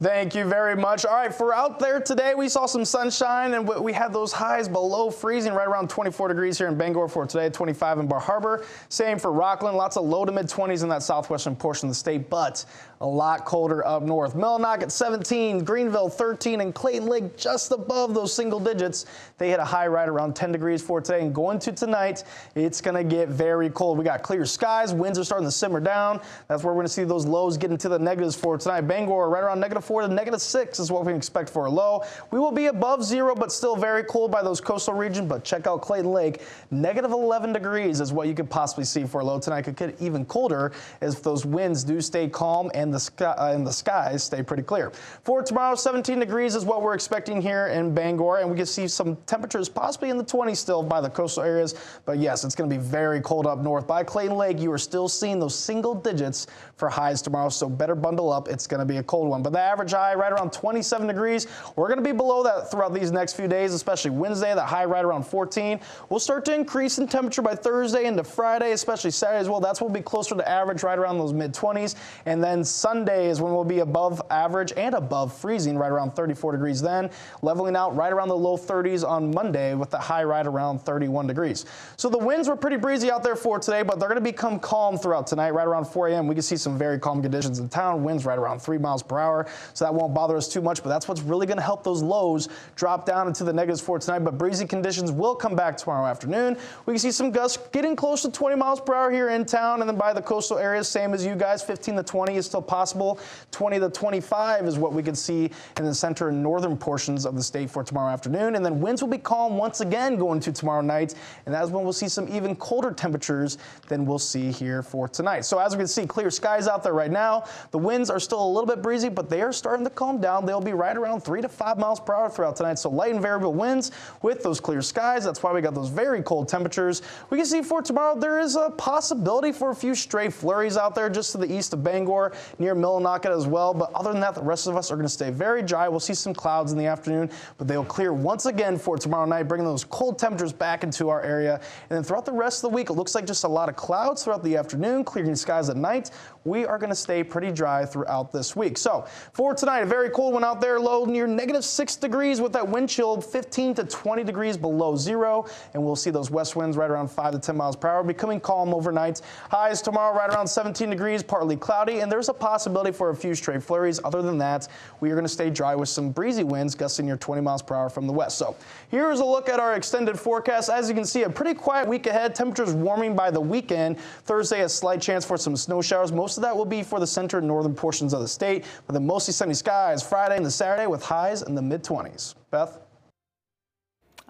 Thank you very much. All right, for out there today, we saw some sunshine and we had those highs below freezing, right around 24 degrees here in Bangor for today, 25 in Bar Harbor. Same for Rockland, lots of low to mid 20s in that southwestern portion of the state, but a lot colder up north. Millinock at 17, Greenville 13, and Clayton Lake just above those single digits. They hit a high right around 10 degrees for today, and going to tonight, it's going to get very cold. We got clear skies, winds are starting to simmer down. That's where we're going to see those lows get into the negatives for tonight. Bangor right around -4 to -6 is what we can expect for a low. We will be above 0, but still very cold by those coastal regions. But check out Clayton Lake. -11 degrees is what you could possibly see for a low tonight. Could get even colder as those winds do stay calm and the skies stay pretty clear. For tomorrow, 17 degrees is what we're expecting here in Bangor, and we can see some temperatures possibly in the 20s still by the coastal areas. But yes, it's going to be very cold up north. By Clayton Lake, you are still seeing those single digits for highs tomorrow, so better bundle up. It's going to be a cold one. But the average high right around 27 degrees. We're going to be below that throughout these next few days, especially Wednesday, that high right around 14. We'll start to increase in temperature by Thursday into Friday, especially Saturday as well. That's when we'll be closer to average right around those mid-20s. And then Sunday is when we'll be above average and above freezing right around 34 degrees then, leveling out right around the low 30s on Monday with the high right around 31 degrees. So the winds were pretty breezy out there for today, but they're going to become calm throughout tonight. Right around 4 a.m. we can see some very calm conditions in town. Winds right around 3 miles per hour. so that won't bother us too much, but that's what's really going to help those lows drop down into the negatives for tonight. But breezy conditions will come back tomorrow afternoon. We can see some gusts getting close to 20 miles per hour here in town, and then by the coastal areas, same as you guys, 15 to 20 is still possible. 20 to 25 is what we can see in the center and northern portions of the state for tomorrow afternoon. And then winds will be calm once again going to tomorrow night, and that's when we'll see some even colder temperatures than we'll see here for tonight. So as we can see, clear skies out there right now. The winds are still a little bit breezy, but they are starting to calm down. They'll be right around 3 to 5 miles per hour throughout tonight. So light and variable winds with those clear skies. That's why we got those very cold temperatures. We can see for tomorrow there is a possibility for a few stray flurries out there just to the east of Bangor, near Millinocket as well. But other than that, the rest of us are going to stay very dry. We'll see some clouds in the afternoon, but they'll clear once again for tomorrow night, bringing those cold temperatures back into our area. And then throughout the rest of the week, it looks like just a lot of clouds throughout the afternoon, clearing skies at night. We are going to stay pretty dry throughout this week. So for tonight, a very cold one out there, low near -6 degrees with that wind chill 15 to 20 degrees below zero. And we'll see those west winds right around 5 to 10 miles per hour, becoming calm overnight. Highs tomorrow right around 17 degrees, partly cloudy, and there's a possibility for a few stray flurries. Other than that, we are going to stay dry with some breezy winds gusting near 20 miles per hour from the west. So here's a look at our extended forecast. As you can see, a pretty quiet week ahead. Temperatures warming by the weekend. Thursday, a slight chance for some snow showers. Most of that will be for the center and northern portions of the state, but then mostly sunny skies Friday and the Saturday with highs in the mid-20s. Beth?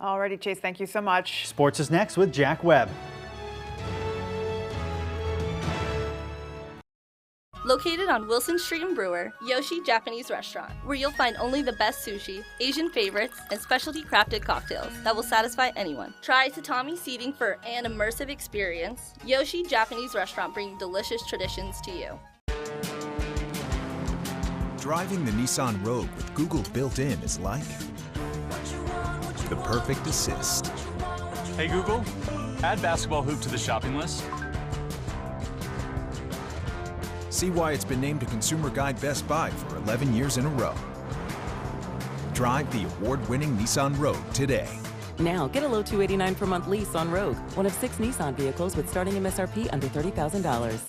Alrighty, Chase, thank you so much. Sports is next with Jack Webb. Located on Wilson Street in Brewer, Yoshi Japanese Restaurant, where you'll find only the best sushi, Asian favorites, and specialty crafted cocktails that will satisfy anyone. Try tatami seating for an immersive experience. Yoshi Japanese Restaurant, bringing delicious traditions to you. Driving the Nissan Rogue with Google built in is like the perfect assist. Hey Google, add basketball hoop to the shopping list. See why it's been named a Consumer Guide Best Buy for 11 years in a row. Drive the award-winning Nissan Rogue today. Now, get a low $289 per month lease on Rogue, one of 6 Nissan vehicles with starting MSRP under $30,000.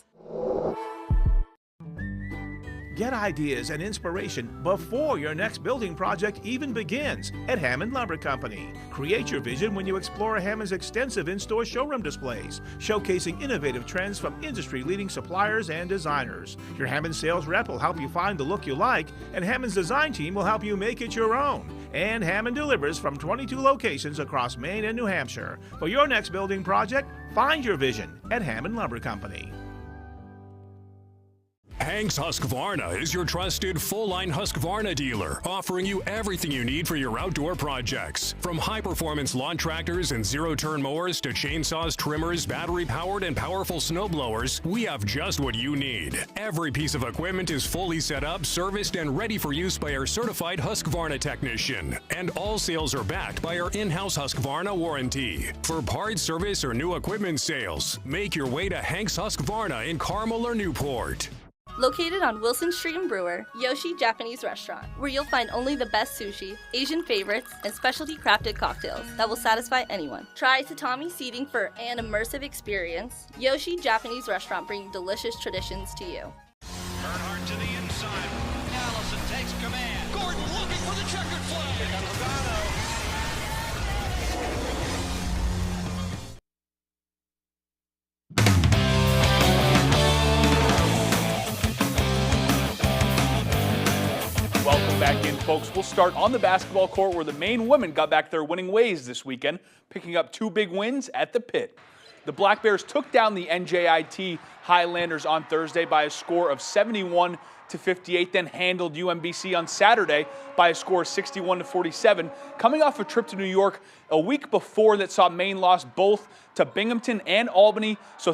Get ideas and inspiration before your next building project even begins at Hammond Lumber Company. Create your vision when you explore Hammond's extensive in-store showroom displays, showcasing innovative trends from industry-leading suppliers and designers. Your Hammond sales rep will help you find the look you like, and Hammond's design team will help you make it your own. And Hammond delivers from 22 locations across Maine and New Hampshire. For your next building project, find your vision at Hammond Lumber Company. Hanks Husqvarna is your trusted full-line Husqvarna dealer, offering you everything you need for your outdoor projects. From high-performance lawn tractors and zero-turn mowers to chainsaws, trimmers, battery-powered and powerful snowblowers, we have just what you need. Every piece of equipment is fully set up, serviced, and ready for use by our certified Husqvarna technician. And all sales are backed by our in-house Husqvarna warranty. For parts, service, or new equipment sales, make your way to Hanks Husqvarna in Carmel or Newport. Located on Wilson Street in Brewer, Yoshi Japanese Restaurant, where you'll find only the best sushi, Asian favorites, and specialty crafted cocktails that will satisfy anyone. Try tatami seating for an immersive experience. Yoshi Japanese Restaurant, bringing delicious traditions to you. Bernhardt to the inside. Allison takes command. Gordon looking for the checkered flag. Here comes Logano. Welcome back in, folks. We'll start on the basketball court where the Maine women got back their winning ways this weekend, picking up 2 big wins at the Pit. The Black Bears took down the NJIT Highlanders on Thursday by a score of 71-58, then handled UMBC on Saturday by a score of 61-47, coming off a trip to New York a week before that saw Maine lost both to Binghamton and Albany. So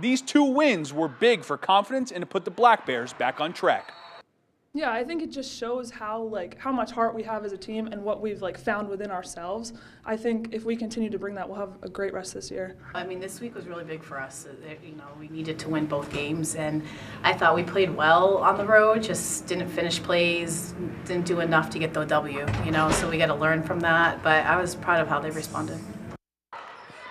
these 2 wins were big for confidence and to put the Black Bears back on track. Yeah, I think it just shows how much heart we have as a team and what we've found within ourselves. I think if we continue to bring that, we'll have a great rest this year. I mean, this week was really big for us. We needed to win both games, and I thought we played well on the road. Just didn't finish plays, didn't do enough to get the W. So we got to learn from that. But I was proud of how they responded.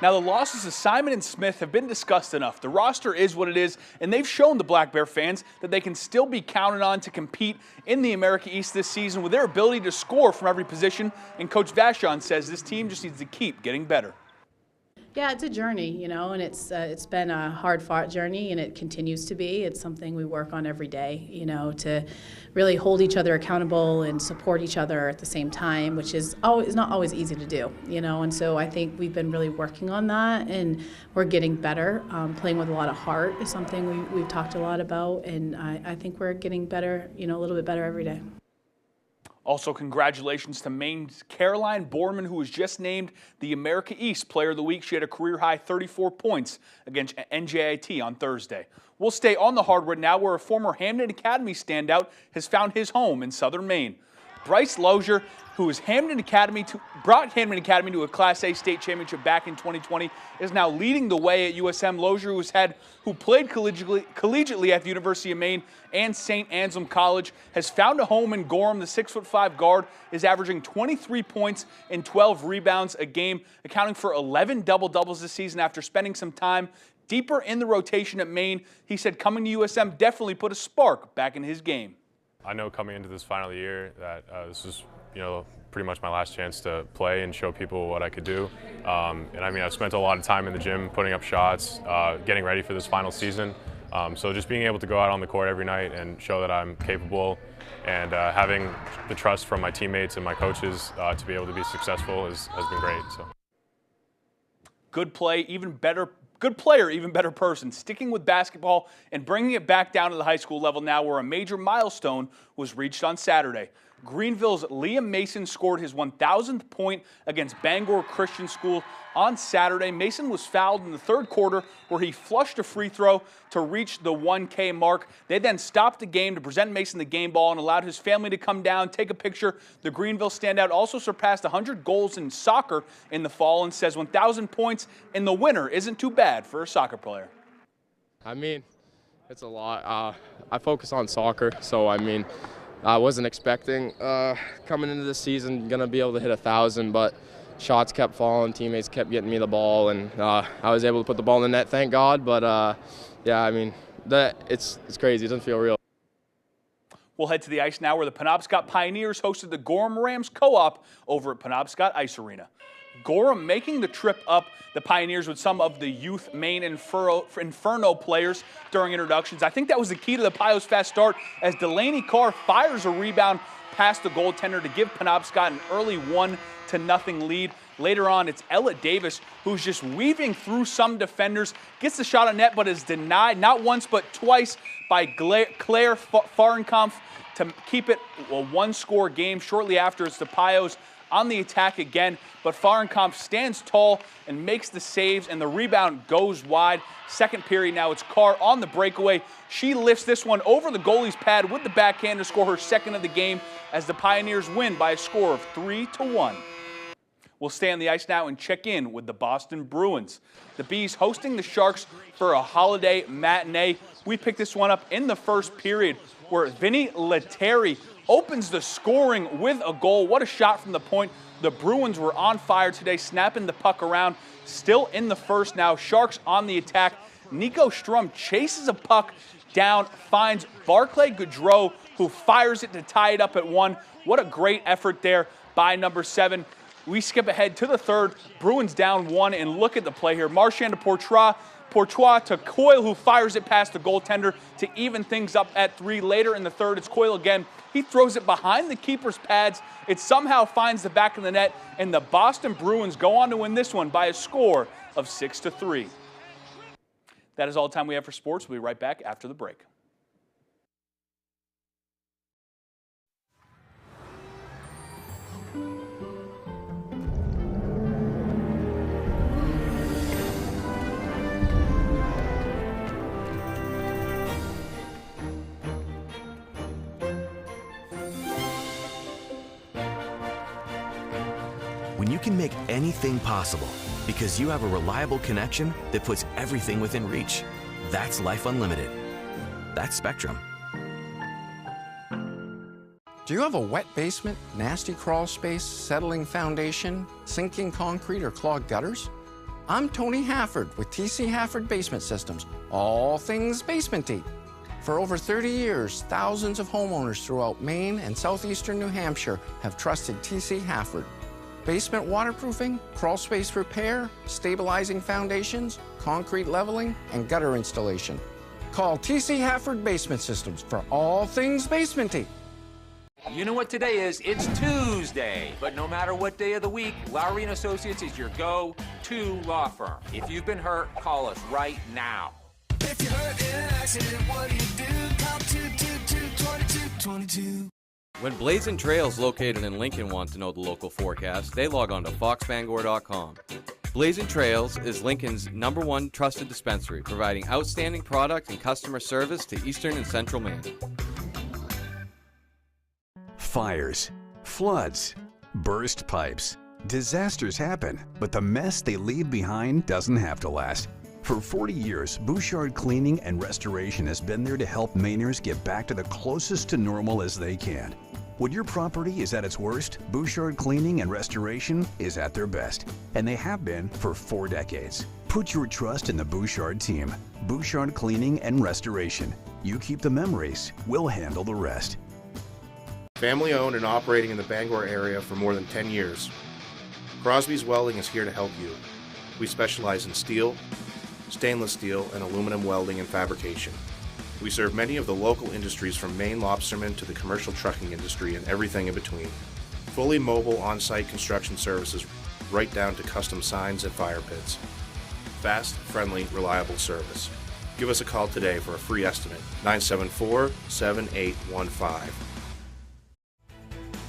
Now, the losses of Simon and Smith have been discussed enough. The roster is what it is, and they've shown the Black Bear fans that they can still be counted on to compete in the America East this season with their ability to score from every position, and Coach Vachon says this team just needs to keep getting better. Yeah, it's a journey, and it's been a hard-fought journey, and it continues to be. It's something we work on every day, to really hold each other accountable and support each other at the same time, which is not always easy to do, And so I think we've been really working on that, and we're getting better. Playing with a lot of heart is something we've talked a lot about, and I think we're getting better, a little bit better every day. Also, congratulations to Maine's Caroline Borman, who was just named the America East Player of the Week. She had a career-high 34 points against NJIT on Thursday. We'll stay on the hardwood now, where a former Hamden Academy standout has found his home in southern Maine. Bryce Lozier, who brought Hamden Academy to a Class A state championship back in 2020, is now leading the way at USM. Lozier, who played collegiately at the University of Maine and St. Anselm College, has found a home in Gorham. The 6'5" guard is averaging 23 points and 12 rebounds a game, accounting for 11 double-doubles this season after spending some time deeper in the rotation at Maine. He said coming to USM definitely put a spark back in his game. I know coming into this final year that this is, pretty much my last chance to play and show people what I could do. And I mean, I've spent a lot of time in the gym putting up shots, getting ready for this final season. So just being able to go out on the court every night and show that I'm capable and having the trust from my teammates and my coaches to be able to be successful has been great. So. Good play, even better. Good player, even better person. Sticking with basketball and bringing it back down to the high school level now, where a major milestone was reached on Saturday. Greenville's Liam Mason scored his 1,000th point against Bangor Christian School on Saturday. Mason was fouled in the third quarter, where he flushed a free throw to reach the 1K mark. They then stopped the game to present Mason the game ball and allowed his family to come down, take a picture. The Greenville standout also surpassed 100 goals in soccer in the fall and says 1,000 points in the winter isn't too bad for a soccer player. I mean, it's a lot. I focus on soccer, so I mean, I wasn't expecting coming into this season going to be able to hit 1,000, but shots kept falling, teammates kept getting me the ball, and I was able to put the ball in the net, thank God. But yeah, I mean, it's crazy. It doesn't feel real. We'll head to the ice now, where the Penobscot Pioneers hosted the Gorham Rams Co-op over at Penobscot Ice Arena. Gorham making the trip up the Pioneers with some of the youth Maine Inferno players during introductions. I think that was the key to the Pios' fast start, as Delaney Carr fires a rebound past the goaltender to give Penobscot an early 1-0 lead. Later on, it's Ella Davis, who's just weaving through some defenders, gets the shot on net, but is denied not once but twice by Claire Fahrenkampf to keep it a one-score game. Shortly after, it's the Pios on the attack again, but Fahrenkampf stands tall and makes the saves, and the rebound goes wide. Second period now, it's Carr on the breakaway. She lifts this one over the goalie's pad with the backhand to score her second of the game, as the Pioneers win by a score of 3-1. We'll stay on the ice now and check in with the Boston Bruins. The Bees hosting the Sharks for a holiday matinee. We picked this one up in the first period, where Vinny Lettieri opens the scoring with a goal. What a shot from the point. The Bruins were on fire today, snapping the puck around. Still in the first now. Sharks on the attack. Nico Strum chases a puck down, finds Barclay Gaudreau, who fires it to tie it up at 1. What a great effort there by number 7. We skip ahead to the third. Bruins down 1, and look at the play here. Marchand to Portois to Coyle, who fires it past the goaltender to even things up at 3. Later in the third, it's Coyle again. He throws it behind the keeper's pads. It somehow finds the back of the net, and the Boston Bruins go on to win this one by a score of 6-3. That is all the time we have for sports. We'll be right back after the break. When you can make anything possible because you have a reliable connection that puts everything within reach, that's life unlimited. That's Spectrum. Do you have a wet basement, nasty crawl space, settling foundation, sinking concrete, or clogged gutters? I'm Tony Hafford with TC Hafford Basement Systems, all things basement-y. For over 30 years, thousands of homeowners throughout Maine and southeastern New Hampshire have trusted TC Hafford. Basement waterproofing, crawl space repair, stabilizing foundations, concrete leveling, and gutter installation. Call TC Hafford Basement Systems for all things basement-y. You know what today is? It's Tuesday. But no matter what day of the week, Lowry & Associates is your go-to law firm. If you've been hurt, call us right now. If you're hurt in an accident, what do you do? Call 222-2222. When Blazing Trails, located in Lincoln, want to know the local forecast, they log on to foxbangor.com. Blazing Trails is Lincoln's #1 trusted dispensary, providing outstanding product and customer service to eastern and central Maine. Fires, floods, burst pipes. Disasters happen, but the mess they leave behind doesn't have to last. For 40 years, Bouchard Cleaning and Restoration has been there to help Mainers get back to the closest to normal as they can. When your property is at its worst, Bouchard Cleaning and Restoration is at their best, and they have been for 4 decades. Put your trust in the Bouchard team. Bouchard Cleaning and Restoration. You keep the memories, we'll handle the rest. Family owned and operating in the Bangor area for more than 10 years. Crosby's Welding is here to help you. We specialize in steel, stainless steel, and aluminum welding and fabrication. We serve many of the local industries from Maine lobstermen to the commercial trucking industry and everything in between. Fully mobile on-site construction services right down to custom signs and fire pits. Fast, friendly, reliable service. Give us a call today for a free estimate, 974-7815.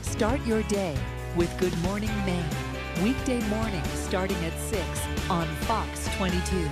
Start your day with Good Morning Maine. Weekday mornings starting at 6 on Fox 22.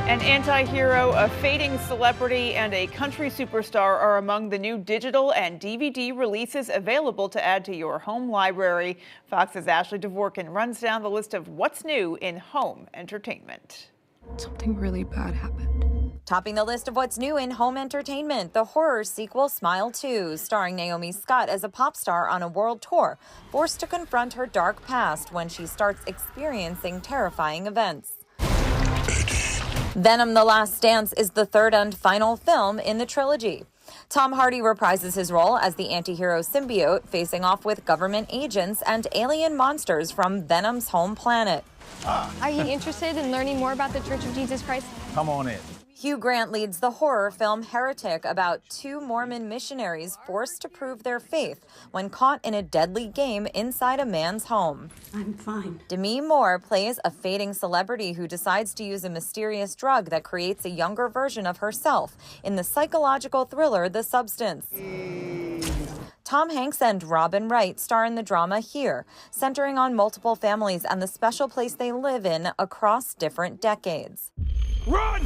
An anti-hero, a fading celebrity, and a country superstar are among the new digital and DVD releases available to add to your home library. Fox's Ashley Dvorkin runs down the list of what's new in home entertainment. Something really bad happened. Topping the list of what's new in home entertainment, the horror sequel Smile 2, starring Naomi Scott as a pop star on a world tour, forced to confront her dark past when she starts experiencing terrifying events. Venom: The Last Dance is the third and final film in the trilogy. Tom Hardy reprises his role as the anti-hero symbiote, facing off with government agents and alien monsters from Venom's home planet. Are you interested in learning more about the Church of Jesus Christ? Come on in. Hugh Grant leads the horror film Heretic about 2 Mormon missionaries forced to prove their faith when caught in a deadly game inside a man's home. I'm fine. Demi Moore plays a fading celebrity who decides to use a mysterious drug that creates a younger version of herself in the psychological thriller The Substance. Tom Hanks and Robin Wright star in the drama Here, centering on multiple families and the special place they live in across different decades. Run!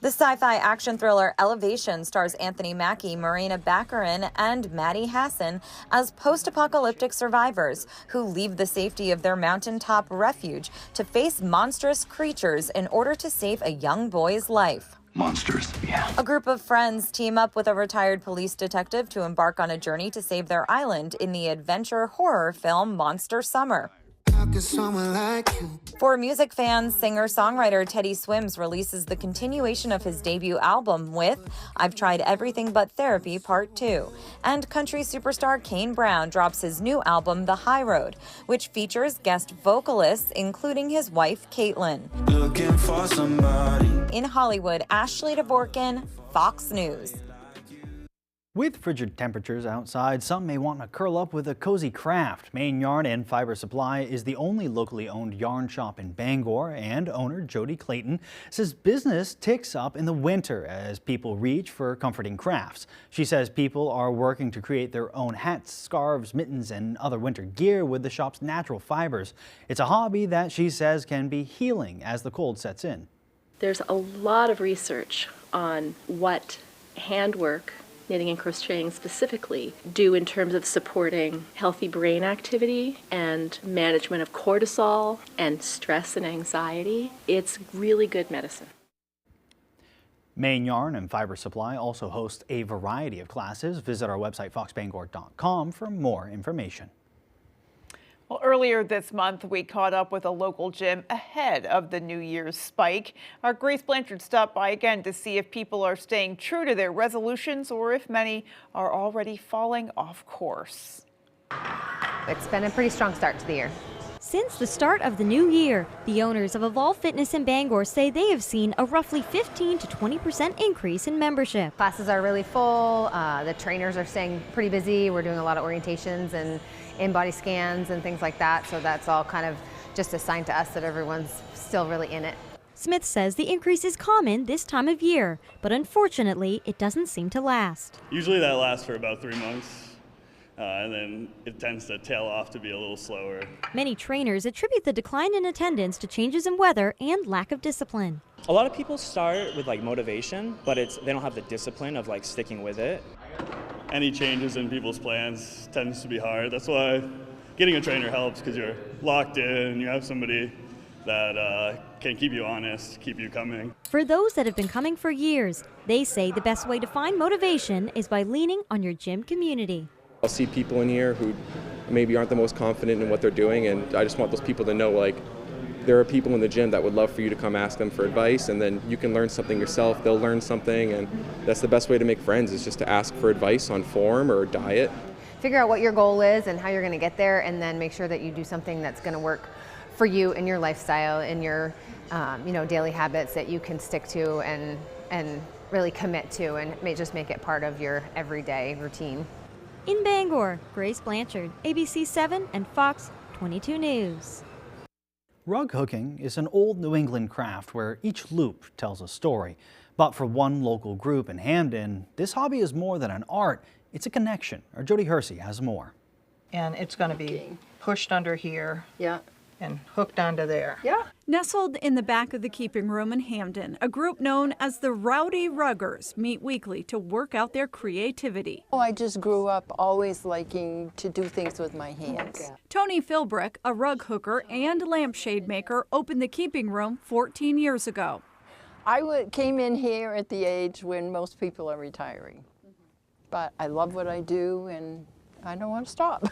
The sci-fi action thriller Elevation stars Anthony Mackie, Morena Baccarin, and Maddie Hassan as post-apocalyptic survivors who leave the safety of their mountaintop refuge to face monstrous creatures in order to save a young boy's life. Monsters, yeah. A group of friends team up with a retired police detective to embark on a journey to save their island in the adventure horror film Monster Summer. For music fans, singer-songwriter Teddy Swims releases the continuation of his debut album with I've Tried Everything But Therapy Part 2. And country superstar Kane Brown drops his new album, The High Road, which features guest vocalists, including his wife, Caitlin. Looking for somebody. In Hollywood, Ashley Dvorkin, Fox News. With frigid temperatures outside, some may want to curl up with a cozy craft. Maine Yarn and Fiber Supply is the only locally owned yarn shop in Bangor, and owner Jody Clayton says business ticks up in the winter as people reach for comforting crafts. She says people are working to create their own hats, scarves, mittens, and other winter gear with the shop's natural fibers. It's a hobby that she says can be healing as the cold sets in. There's a lot of research on what handwork, knitting and crocheting specifically, do in terms of supporting healthy brain activity and management of cortisol and stress and anxiety. It's really good medicine. Maine Yarn and Fiber Supply also host a variety of classes. Visit our website, foxbangor.com, for more information. Well, earlier this month, we caught up with a local gym ahead of the New Year's spike. Our Grace Blanchard stopped by again to see if people are staying true to their resolutions or if many are already falling off course. It's been a pretty strong start to the year. Since the start of the new year, the owners of Evolve Fitness in Bangor say they have seen a roughly 15 to 20% increase in membership. Classes are really full. The trainers are staying pretty busy. We're doing a lot of orientations and in-body scans and things like that. So that's all kind of just a sign to us that everyone's still really in it. Smith says the increase is common this time of year, but unfortunately, it doesn't seem to last. Usually that lasts for about 3 months. And then it tends to tail off to be a little slower. Many trainers attribute the decline in attendance to changes in weather and lack of discipline. A lot of people start with motivation, but they don't have the discipline of sticking with it. Any changes in people's plans tends to be hard. That's why getting a trainer helps, because you're locked in, you have somebody that can keep you honest, keep you coming. For those that have been coming for years, they say the best way to find motivation is by leaning on your gym community. I'll see people in here who maybe aren't the most confident in what they're doing, and I just want those people to know there are people in the gym that would love for you to come ask them for advice, and then you can learn something yourself, they'll learn something, and that's the best way to make friends, is just to ask for advice on form or diet. Figure out what your goal is and how you're going to get there, and then make sure that you do something that's going to work for you in your lifestyle, in your daily habits that you can stick to and really commit to, and just make it part of your everyday routine. In Bangor, Grace Blanchard, ABC 7 and Fox 22 News. Rug hooking is an old New England craft where each loop tells a story. But for one local group in Hamden, this hobby is more than an art, it's a connection. Our Jody Hersey has more. And it's going to be pushed under here. Yeah. And hooked onto there. Yeah. Nestled in the back of the keeping room in Hamden, a group known as the Rowdy Ruggers meet weekly to work out their creativity. I just grew up always liking to do things with my hands. Tony Philbrick, a rug hooker and lampshade maker, opened the keeping room 14 years ago. I came in here at the age when most people are retiring. But I love what I do and I don't want to stop.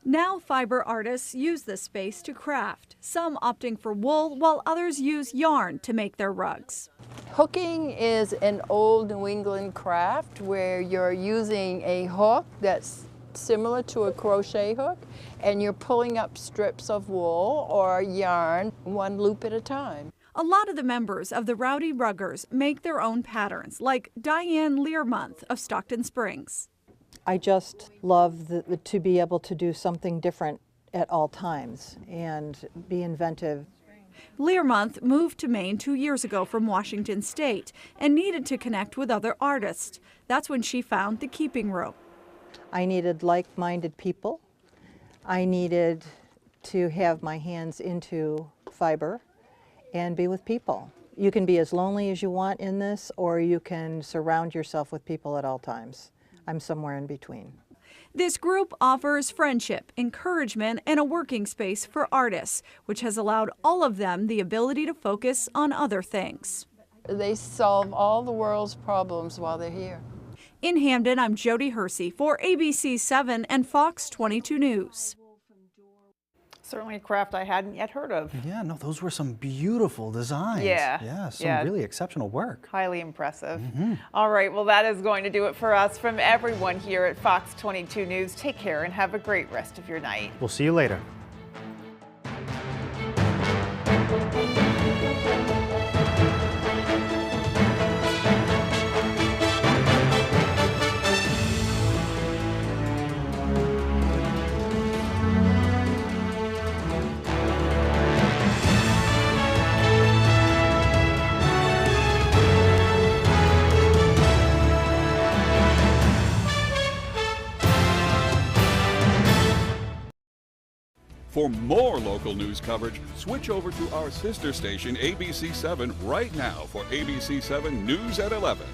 Now fiber artists use this space to craft, some opting for wool while others use yarn to make their rugs. Hooking is an old New England craft where you're using a hook that's similar to a crochet hook, and you're pulling up strips of wool or yarn one loop at a time. A lot of the members of the Rowdy Ruggers make their own patterns, like Diane Learmonth of Stockton Springs. I just love to be able to do something different at all times and be inventive. Learmonth moved to Maine 2 years ago from Washington State and needed to connect with other artists. That's when she found the keeping room. I needed like-minded people. I needed to have my hands into fiber and be with people. You can be as lonely as you want in this, or you can surround yourself with people at all times. I'm somewhere in between. This group offers friendship, encouragement, and a working space for artists, which has allowed all of them the ability to focus on other things. They solve all the world's problems while they're here. In Hamden, I'm Jody Hersey for ABC 7 and Fox 22 News. Certainly a craft I hadn't yet heard of. Yeah, no, those were some beautiful designs. Yeah. Some really exceptional work. Highly impressive. All right, well, that is going to do it for us. From everyone here at Fox 22 News, take care and have a great rest of your night. We'll see you later. For more local news coverage, switch over to our sister station, ABC 7, right now for ABC 7 News at 11.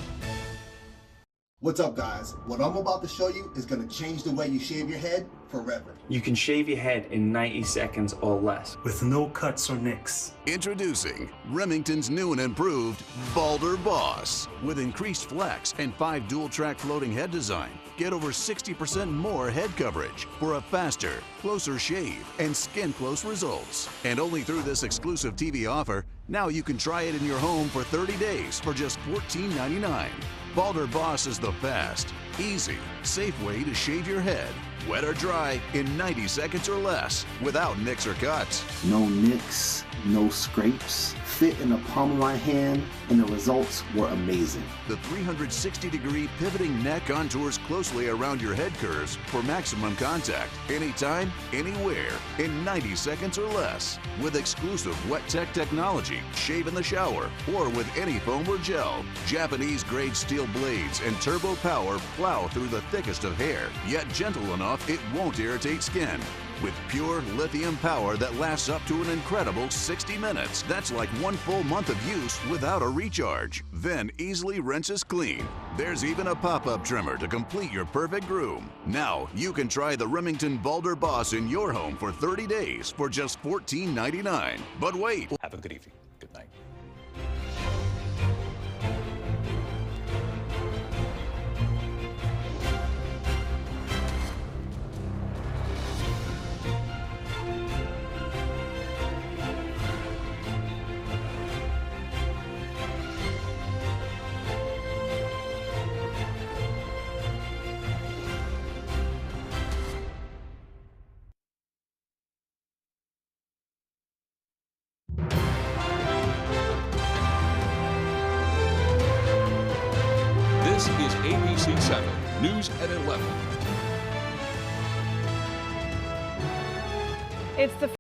What's up, guys? What I'm about to show you is going to change the way you shave your head forever. You can shave your head in 90 seconds or less with no cuts or nicks. Introducing Remington's new and improved Balder Boss. With increased flex and 5 dual-track floating head design, get over 60% more head coverage for a faster, closer shave and skin-close results. And only through this exclusive TV offer, now you can try it in your home for 30 days for just $14.99. Balder Boss is the fast, easy, safe way to shave your head, wet or dry, in 90 seconds or less, without nicks or cuts. No nicks, no scrapes, fit in the palm of my hand, and the results were amazing. The 360-degree pivoting neck contours closely around your head curves for maximum contact, anytime, anywhere, in 90 seconds or less. With exclusive Wet Tech technology, shave in the shower, or with any foam or gel. Japanese-grade steel blades and turbo power plow through the thickest of hair, yet gentle enough it won't irritate skin. With pure lithium power that lasts up to an incredible 60 minutes. That's like 1 full month of use without a recharge. Then easily rinses clean. There's even a pop-up trimmer to complete your perfect groom. Now you can try the Remington Balder Boss in your home for 30 days for just $14.99. But wait. Have a good evening. Good night. This is ABC 7 News at 11. It's the